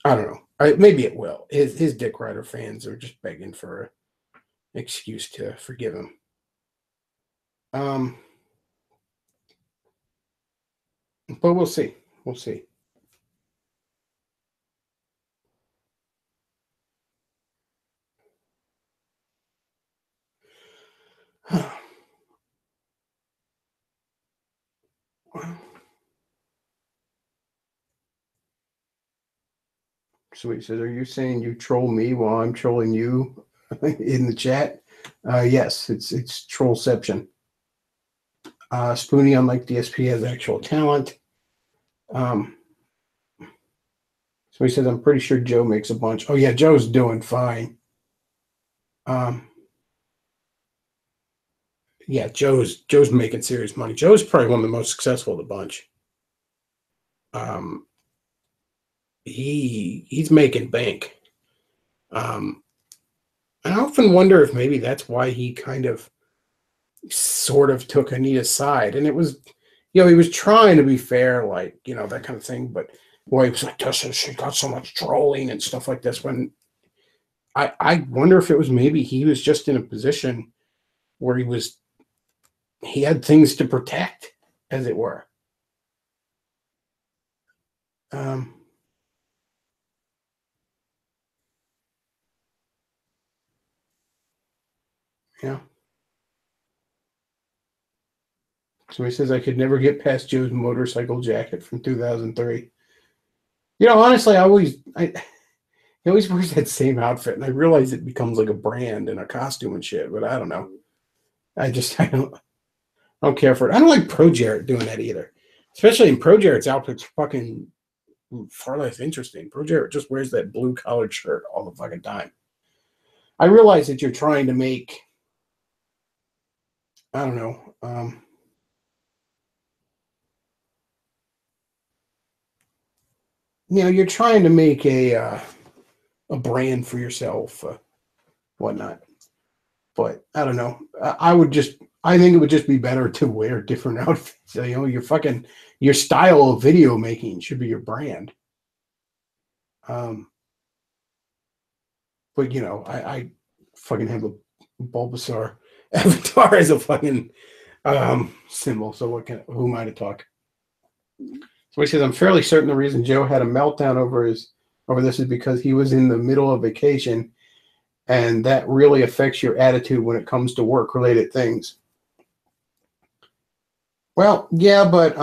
I don't know. Maybe it will. His Dick Rider fans are just begging for an excuse to forgive him. But we'll see. We'll see. So he says, "Are you saying you troll me while I'm trolling you in the chat?" Yes, it's trollception. Spoonie, unlike DSP, has actual talent. So he says, "I'm pretty sure Joe makes a bunch." Oh yeah, Joe's doing fine. Yeah, Joe's making serious money. Joe's probably one of the most successful of the bunch. He's making bank. And I often wonder if maybe that's why he kind of sort of took Anita's side. And it was, he was trying to be fair, like, that kind of thing. But boy, he was like, she got so much trolling and stuff like this. When I wonder if it was maybe he was just in a position where he had things to protect, as it were. Yeah. So he says, I could never get past Joe's motorcycle jacket from 2003. Honestly, he always wears that same outfit, and I realize it becomes like a brand and a costume and shit, but I don't know. I don't care for it. I don't like Pro Jarrett doing that either. Especially in Pro Jarrett's outfit's fucking far less interesting. Pro Jarrett just wears that blue collared shirt all the fucking time. I realize that you're trying to make, I don't know, you're trying to make a brand for yourself, whatnot. But I don't know. I think it would just be better to wear different outfits. So, your style of video making should be your brand. But I fucking have a Bulbasaur avatar as a fucking symbol. So who am I to talk? So he says, I'm fairly certain the reason Joe had a meltdown over this is because he was in the middle of vacation, and that really affects your attitude when it comes to work-related things. Well, yeah, but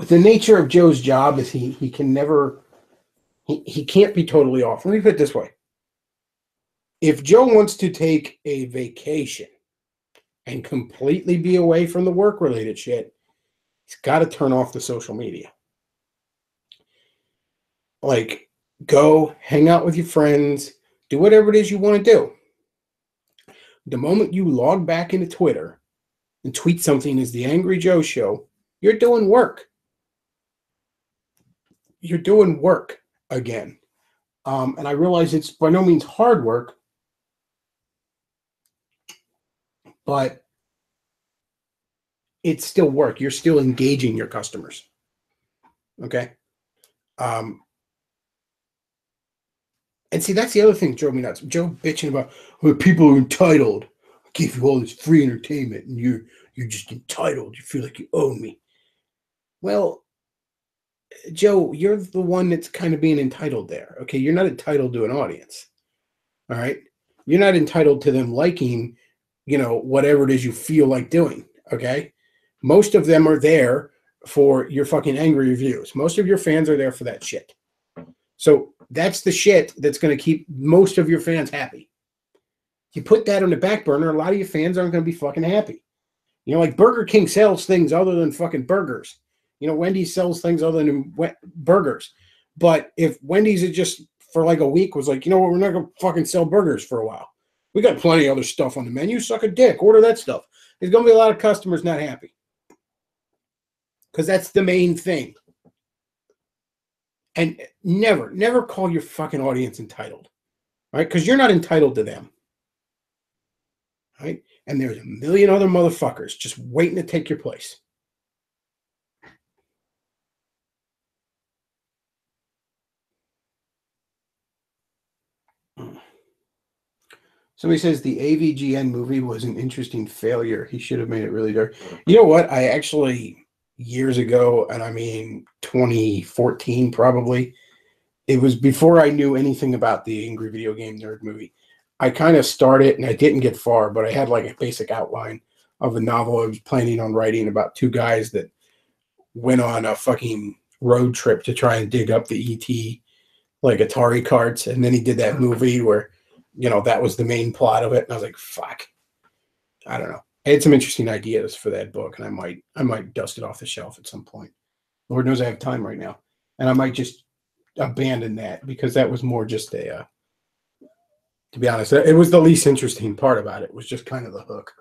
the nature of Joe's job is he can never he can't be totally off. Let me put it this way. If Joe wants to take a vacation and completely be away from the work-related shit, he's got to turn off the social media. Like, go hang out with your friends, do whatever it is you want to do. The moment you log back into Twitter and tweet something as the Angry Joe Show, you're doing work. you're doing work again. And I realize it's by no means hard work, but it's still work. You're still engaging your customers. Okay. And see, that's the other thing that drove me nuts. Joe bitching about, well, people are entitled. I give you all this free entertainment, and you're just entitled. You feel like you own me. Well, Joe, you're the one that's kind of being entitled there. Okay, you're not entitled to an audience. All right, you're not entitled to them liking, whatever it is you feel like doing. Okay, most of them are there for your fucking angry reviews. Most of your fans are there for that shit. So that's the shit that's going to keep most of your fans happy. You put that on the back burner, a lot of your fans aren't going to be fucking happy. Like Burger King sells things other than fucking burgers. Wendy's sells things other than burgers. But if Wendy's had just for like a week was like, we're not going to fucking sell burgers for a while. We got plenty of other stuff on the menu. Suck a dick. Order that stuff. There's going to be a lot of customers not happy. Because that's the main thing. And never call your fucking audience entitled. Right? Because you're not entitled to them. Right? And there's a million other motherfuckers just waiting to take your place. Somebody says the AVGN movie was an interesting failure. He should have made it really dark. You know what? I actually, years ago, and I mean 2014 probably, it was before I knew anything about the Angry Video Game Nerd movie. I kind of started, and I didn't get far, but I had like a basic outline of a novel I was planning on writing about two guys that went on a fucking road trip to try and dig up the ET, like Atari carts. And then he did that movie where, that was the main plot of it. And I was like, fuck, I don't know. I had some interesting ideas for that book, and I might dust it off the shelf at some point. Lord knows I have time right now. And I might just abandon that because that was more just to be honest, it was the least interesting part about it. It was just kind of the hook.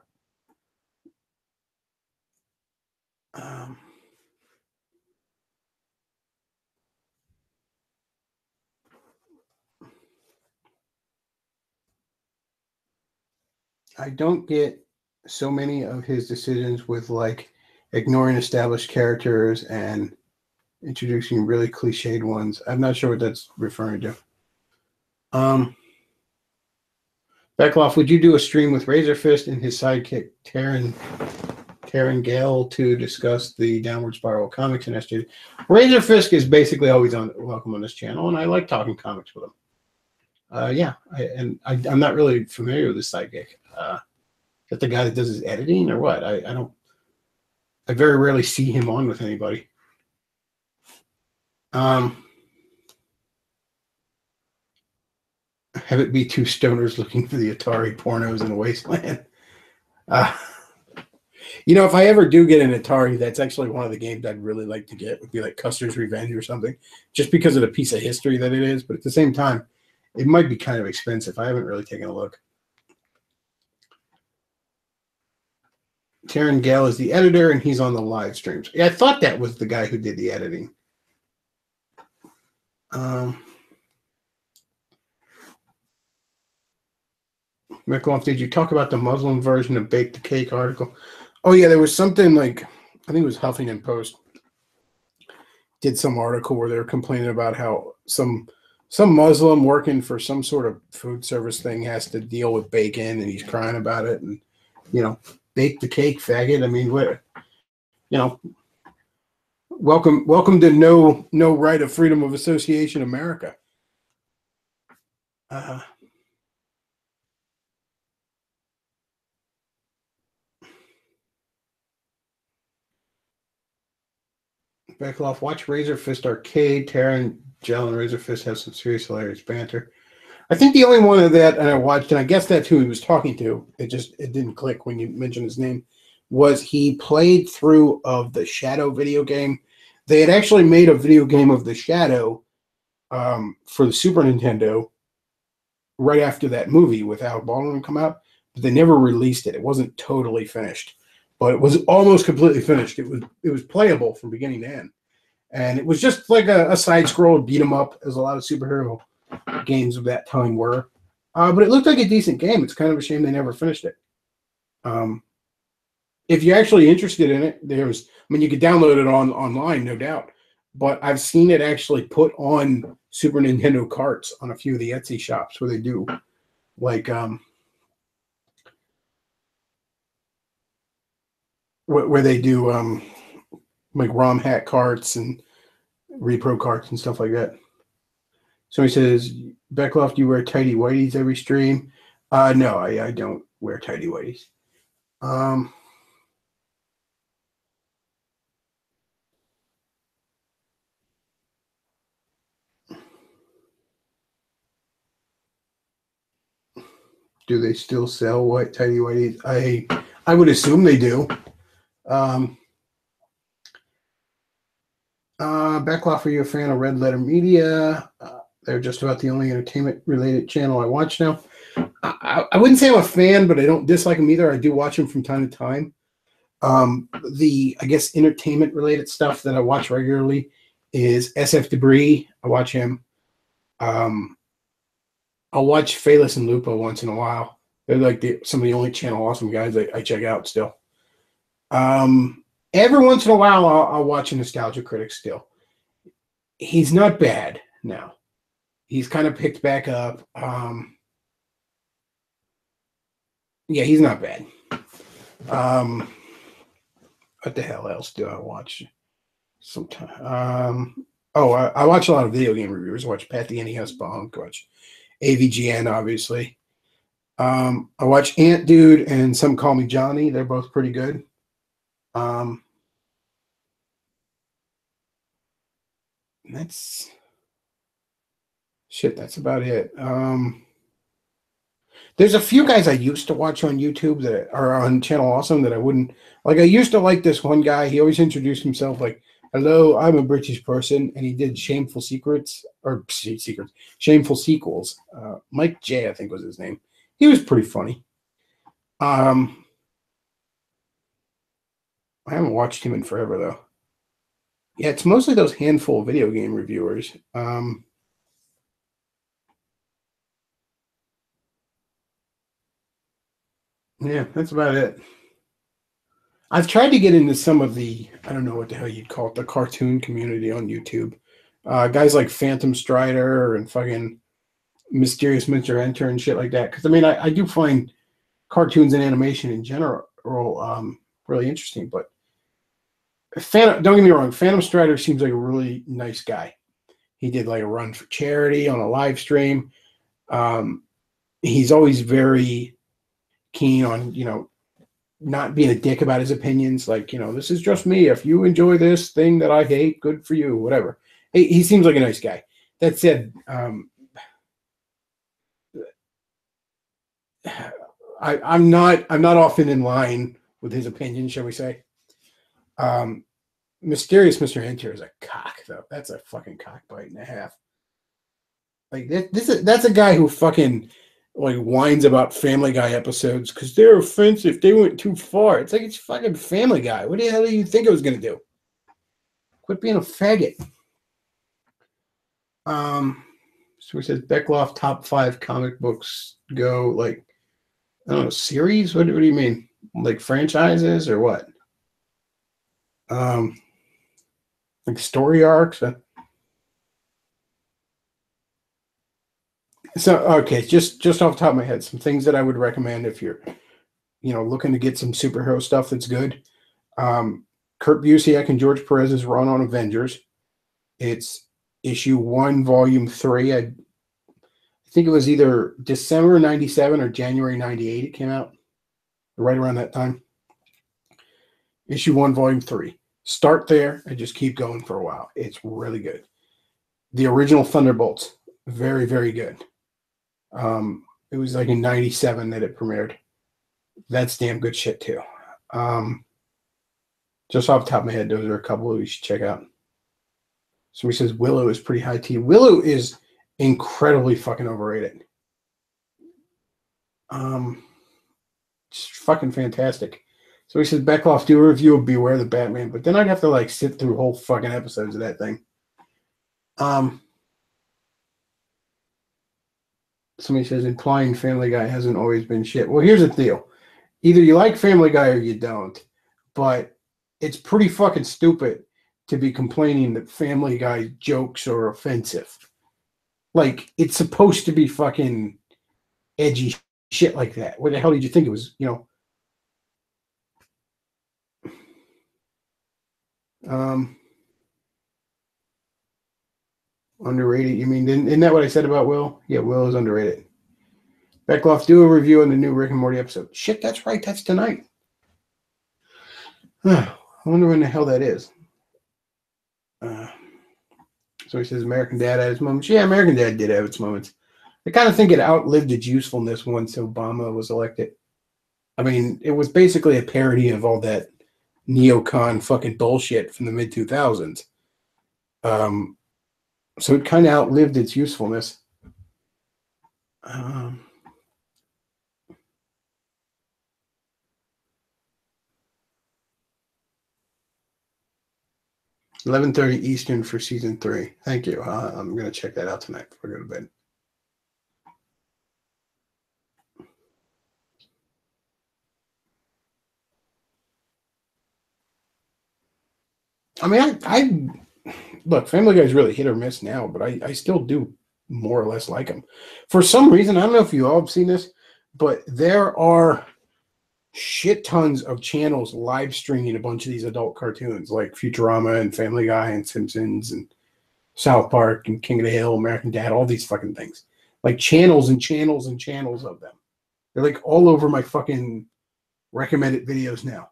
I don't get so many of his decisions with like ignoring established characters and introducing really cliched ones. I'm not sure what that's referring to. Bechtloff, would you do a stream with Razorfist and his sidekick Taryn Gale to discuss the Downward Spiral comics and SJ? Razorfist is basically always welcome on this channel, and I like talking comics with him. I'm not really familiar with this sidekick. Is that the guy that does his editing or what? I very rarely see him on with anybody. Have it be two stoners looking for the Atari pornos in a wasteland. If I ever do get an Atari, that's actually one of the games I'd really like to get. Would be like Custer's Revenge or something, just because of the piece of history that it is. But at the same time, it might be kind of expensive. I haven't really taken a look. Taryn Gale is the editor, and he's on the live streams. Yeah, I thought that was the guy who did the editing. Bechtloff, did you talk about the Muslim version of Bake the Cake article? Oh, yeah, there was something like, I think it was Huffington Post, did some article where they were complaining about how some Muslim working for some sort of food service thing has to deal with bacon, and he's crying about it. And, bake the cake, faggot. I mean, what, welcome to no right of freedom of association America. Bechtloff, watch Razor Fist Arcade. Taryn, Gel, and Razor Fist have some serious hilarious banter. I think the only one of that, and I watched, and I guess that's who he was talking to. It didn't click when you mentioned his name. Was he played through of the Shadow video game? They had actually made a video game of the Shadow for the Super Nintendo right after that movie with Alec Baldwin come out, but they never released it. It wasn't totally finished, but it was almost completely finished. It was playable from beginning to end. And it was just like a side scroll beat 'em up, as a lot of superhero games of that time were. But it looked like a decent game. It's kind of a shame they never finished it. If you're actually interested in it, you could download it online, no doubt. But I've seen it actually put on Super Nintendo carts on a few of the Etsy shops where they do like where they do like ROM hack carts and repro carts and stuff like that. So he says, Bechtloff, do you wear tighty whities every stream? No, I don't wear tighty whities. Do they still sell white tighty whities? I would assume they do. Bechtloff, are you a fan of Red Letter Media? They're just about the only entertainment-related channel I watch now. I wouldn't say I'm a fan, but I don't dislike them either. I do watch them from time to time. I guess, entertainment-related stuff that I watch regularly is SF Debris. I watch him. I'll watch Phaelus and Lupo once in a while. They're like some of the only Channel Awesome guys I check out still. Every once in a while, I'll watch a Nostalgia Critic still. He's not bad now. He's kind of picked back up. Yeah, he's not bad. What the hell else do I watch sometimes? I watch a lot of video game reviewers. I watch Pat the NES Bunk. I watch AVGN, obviously. I watch Ant Dude and Some Call Me Johnny. They're both pretty good. That's about it. There's a few guys I used to watch on YouTube that are on Channel Awesome that I wouldn't like. I used to like this one guy. He always introduced himself like, "Hello, I'm a British person," and he did Shameful Sequels. Mike J, I think was his name. He was pretty funny. I haven't watched him in forever though. Yeah, it's mostly those handful of video game reviewers. Yeah, that's about it. I've tried to get into some of the, I don't know what the hell you'd call it, the cartoon community on YouTube. Guys like Phantom Strider and fucking Mysterious Mr. Enter and shit like that. Because, I do find cartoons and animation in general really interesting. But don't get me wrong, Phantom Strider seems like a really nice guy. He did like a run for charity on a live stream. He's always very keen on, not being a dick about his opinions. Like, this is just me. If you enjoy this thing that I hate, good for you, whatever. He seems like a nice guy. That said, I'm not often in line with his opinion, shall we say. Mysterious Mr. Enter is a cock, though. That's a fucking cockbite and a half. Like that's a guy who fucking like whines about Family Guy episodes because they're offensive. They went too far. It's like it's fucking Family Guy. What the hell do you think it was gonna do? Quit being a faggot. So he says Bechtloff top 5 comic books go like I don't know series. What do you mean? Like franchises or what? Like story arcs. So okay, just off the top of my head, some things that I would recommend if you're, looking to get some superhero stuff that's good. Kurt Busiek and George Perez's run on Avengers. It's issue 1, volume 3. I think it was either December 97 or January 98 it came out. Right around that time. Issue 1, volume 3. Start there and just keep going for a while. It's really good. The original Thunderbolts, very, very good. It was like in 97 that it premiered. That's damn good shit too. Just off the top of my head, those are a couple we should check out. Somebody says Willow is pretty high tea. Willow is incredibly fucking overrated. It's fucking fantastic. So he says, Bechtloff, do a review of Beware the Batman, but then I'd have to like sit through whole fucking episodes of that thing. Somebody says, implying Family Guy hasn't always been shit. Well, here's the deal. Either you like Family Guy or you don't. But it's pretty fucking stupid to be complaining that Family Guy jokes are offensive. Like, it's supposed to be fucking edgy shit like that. What the hell did you think it was, you know? Underrated. You mean, isn't that what I said about Will? Yeah, Will is underrated. Bechtloff, do a review on the new Rick and Morty episode. Shit, that's right. That's tonight. I wonder when the hell that is. So he says American Dad had its moments. Yeah, American Dad did have its moments. I kind of think it outlived its usefulness once Obama was elected. I mean, it was basically a parody of all that neocon fucking bullshit from the mid-2000s. So it kind of outlived its usefulness. 11:30 Eastern for season 3. Thank you. I'm going to check that out tonight before I go to bed. I mean, I look, Family Guy's really hit or miss now, but I still do more or less like him. For some reason, I don't know if you all have seen this, but there are shit tons of channels live streaming a bunch of these adult cartoons like Futurama and Family Guy and Simpsons and South Park and King of the Hill, American Dad, all these fucking things. Like channels and channels and channels of them. They're like all over my fucking recommended videos now.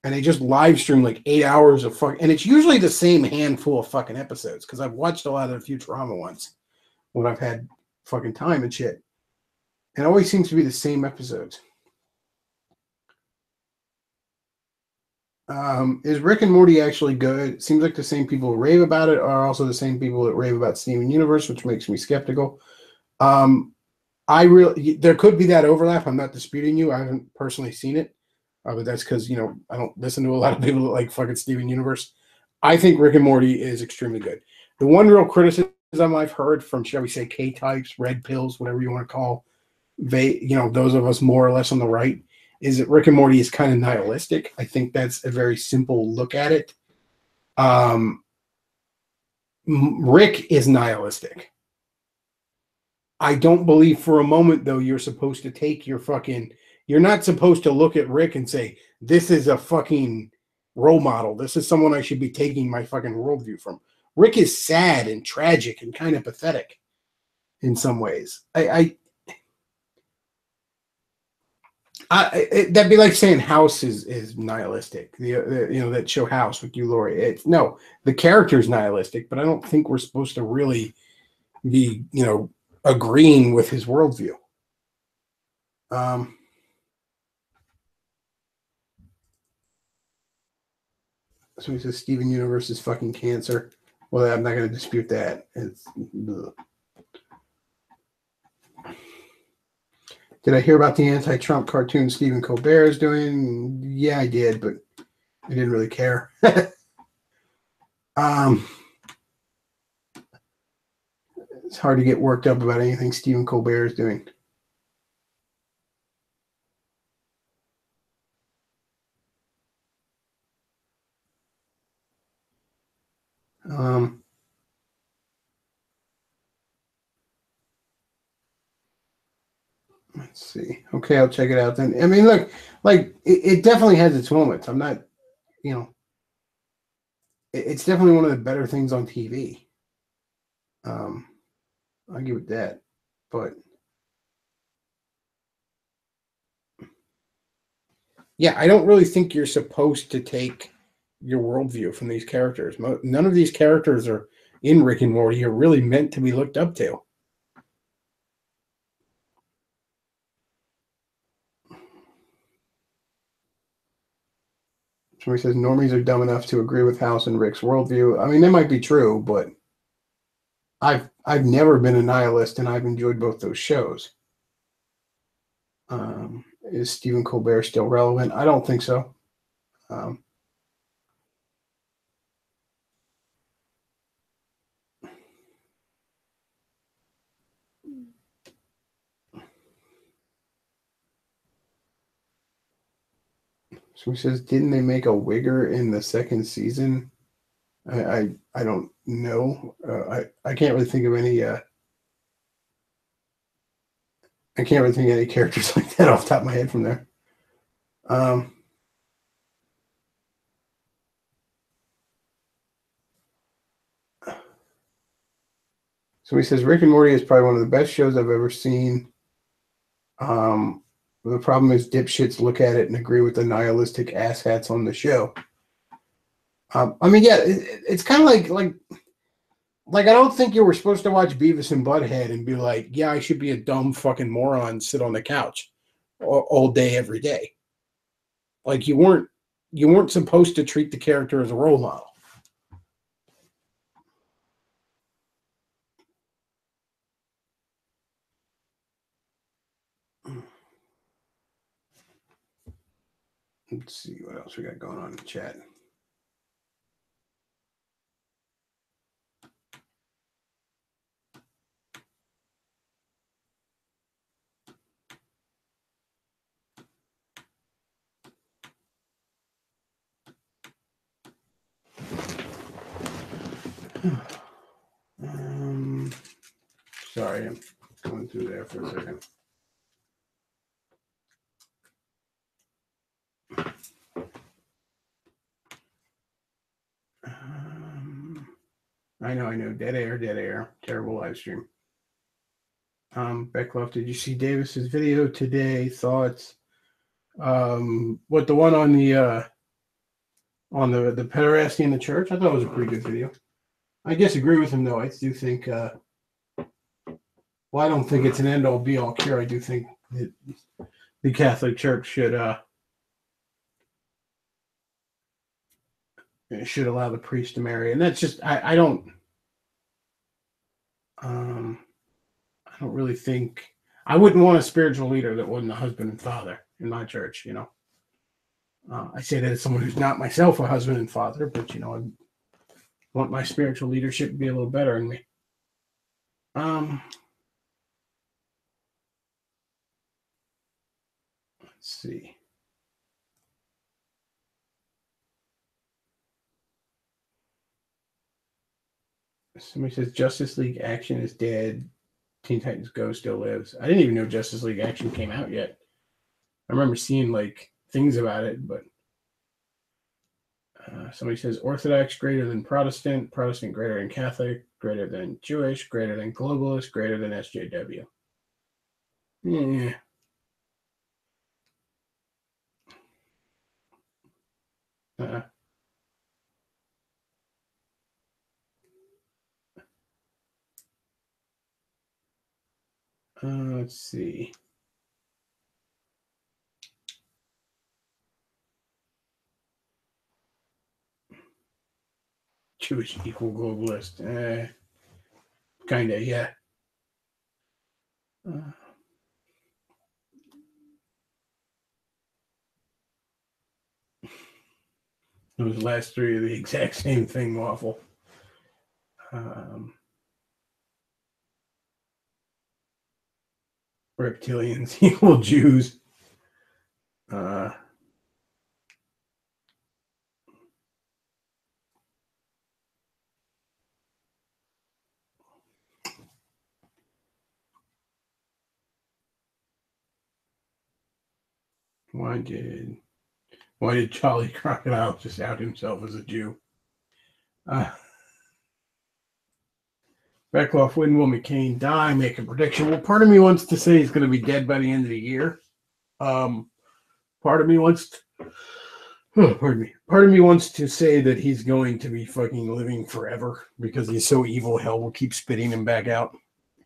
And they just live stream like 8 hours of fucking, and it's usually the same handful of fucking episodes because I've watched a lot of the Futurama ones when I've had fucking time and shit. And it always seems to be the same episodes. Is Rick and Morty actually good? It seems like the same people who rave about it are also the same people that rave about Steven Universe, which makes me skeptical. There could be that overlap. I'm not disputing you. I haven't personally seen it. But that's because, you know, I don't listen to a lot of people that like fucking Steven Universe. I think Rick and Morty is extremely good. The one real criticism I've heard from, shall we say, K-types, red pills, whatever you want to call, those of us more or less on the right, is that Rick and Morty is kind of nihilistic. I think that's a very simple look at it. Rick is nihilistic. I don't believe for a moment, though, you're supposed to take your fucking... You're not supposed to look at Rick and say, this is a fucking role model. This is someone I should be taking my fucking worldview from. Rick is sad and tragic and kind of pathetic in some ways. That'd be like saying House is nihilistic. That show House with Hugh Laurie. No, the character's nihilistic, but I don't think we're supposed to really be, agreeing with his worldview. So he says Steven Universe is fucking cancer. Well, I'm not going to dispute that. Did I hear about the anti-Trump cartoon Stephen Colbert is doing? Yeah, I did, but I didn't really care. It's hard to get worked up about anything Stephen Colbert is doing. Let's see. Okay, I'll check it out then. I mean, look, like it definitely has its moments. I'm not, it's definitely one of the better things on TV. I'll give it that. But yeah, I don't really think you're supposed to take your worldview from these characters. None of these characters are in Rick and Morty are really meant to be looked up to. Somebody says normies are dumb enough to agree with House and Rick's worldview. I mean, that might be true, but I've never been a nihilist, and I've enjoyed both those shows. Is Stephen Colbert still relevant? I don't think so. Somebody says, didn't they make a Wigger in the second season? I don't know. I can't really think of any. I can't really think of any characters like that off the top of my head from there. So he says Rick and Morty is probably one of the best shows I've ever seen. The problem is dipshits look at it and agree with the nihilistic asshats on the show. I mean, yeah, it's kind of like I don't think you were supposed to watch Beavis and Butthead and be like, yeah, I should be a dumb fucking moron, sit on the couch all day, every day. Like you weren't supposed to treat the character as a role model. Let's see what else we got going on in the chat. Sorry, I'm going through there for a second. I know. Dead air. Terrible live stream. Bechtloff, did you see Davis's video today? Thoughts? What the one on the pederasty in the church? I thought it was a pretty good video. I disagree with him though. I do think I don't think it's an end all be all cure. I do think that the Catholic Church should allow the priest to marry, and that's just I don't really think I wouldn't want a spiritual leader that wasn't a husband and father in my church. You know, I say that as someone who's not myself a husband and father, but you know, I want my spiritual leadership to be a little better in me. Let's see. Somebody says Justice League Action is dead. Teen Titans Go still lives. I didn't even know Justice League Action came out yet. I remember seeing like things about it, but somebody says Orthodox greater than Protestant, Protestant greater than Catholic, greater than Jewish, greater than globalist, greater than SJW. Yeah. Let's see. Jewish equal globalist. Kinda, yeah. Those last three are the exact same thing, Waffle. Reptilians equal Jews. Why did Charlie Crocodile just out himself as a Jew? Bechtloff, when will McCain die? Make a prediction. Well, part of me wants to say he's going to be dead by the end of the year. Part of me wants to say that he's going to be fucking living forever because he's so evil. Hell will keep spitting him back out.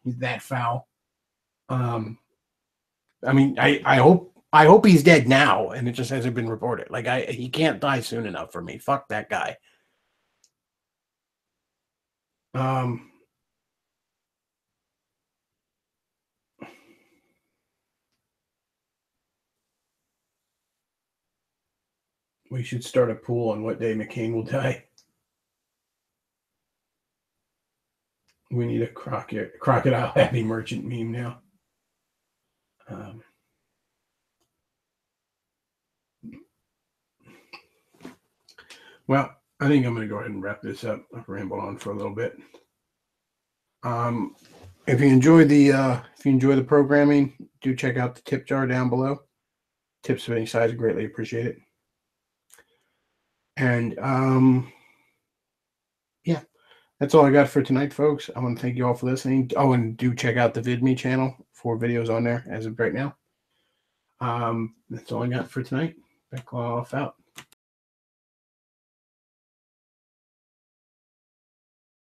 He's that foul. I mean, I hope he's dead now, and it just hasn't been reported. Like he can't die soon enough for me. Fuck that guy. We should start a pool on what day McCain will die. We need a crocodile happy merchant meme now. Well, I think I'm going to go ahead and wrap this up. I've rambled on for a little bit. If you enjoy the programming, do check out the tip jar down below. Tips of any size, greatly appreciate it. And yeah, that's all I got for tonight, folks. I want to thank you all for listening. Oh, and do check out the VidMe channel for videos on there as of right now. That's all I got for tonight. Bechtloff out.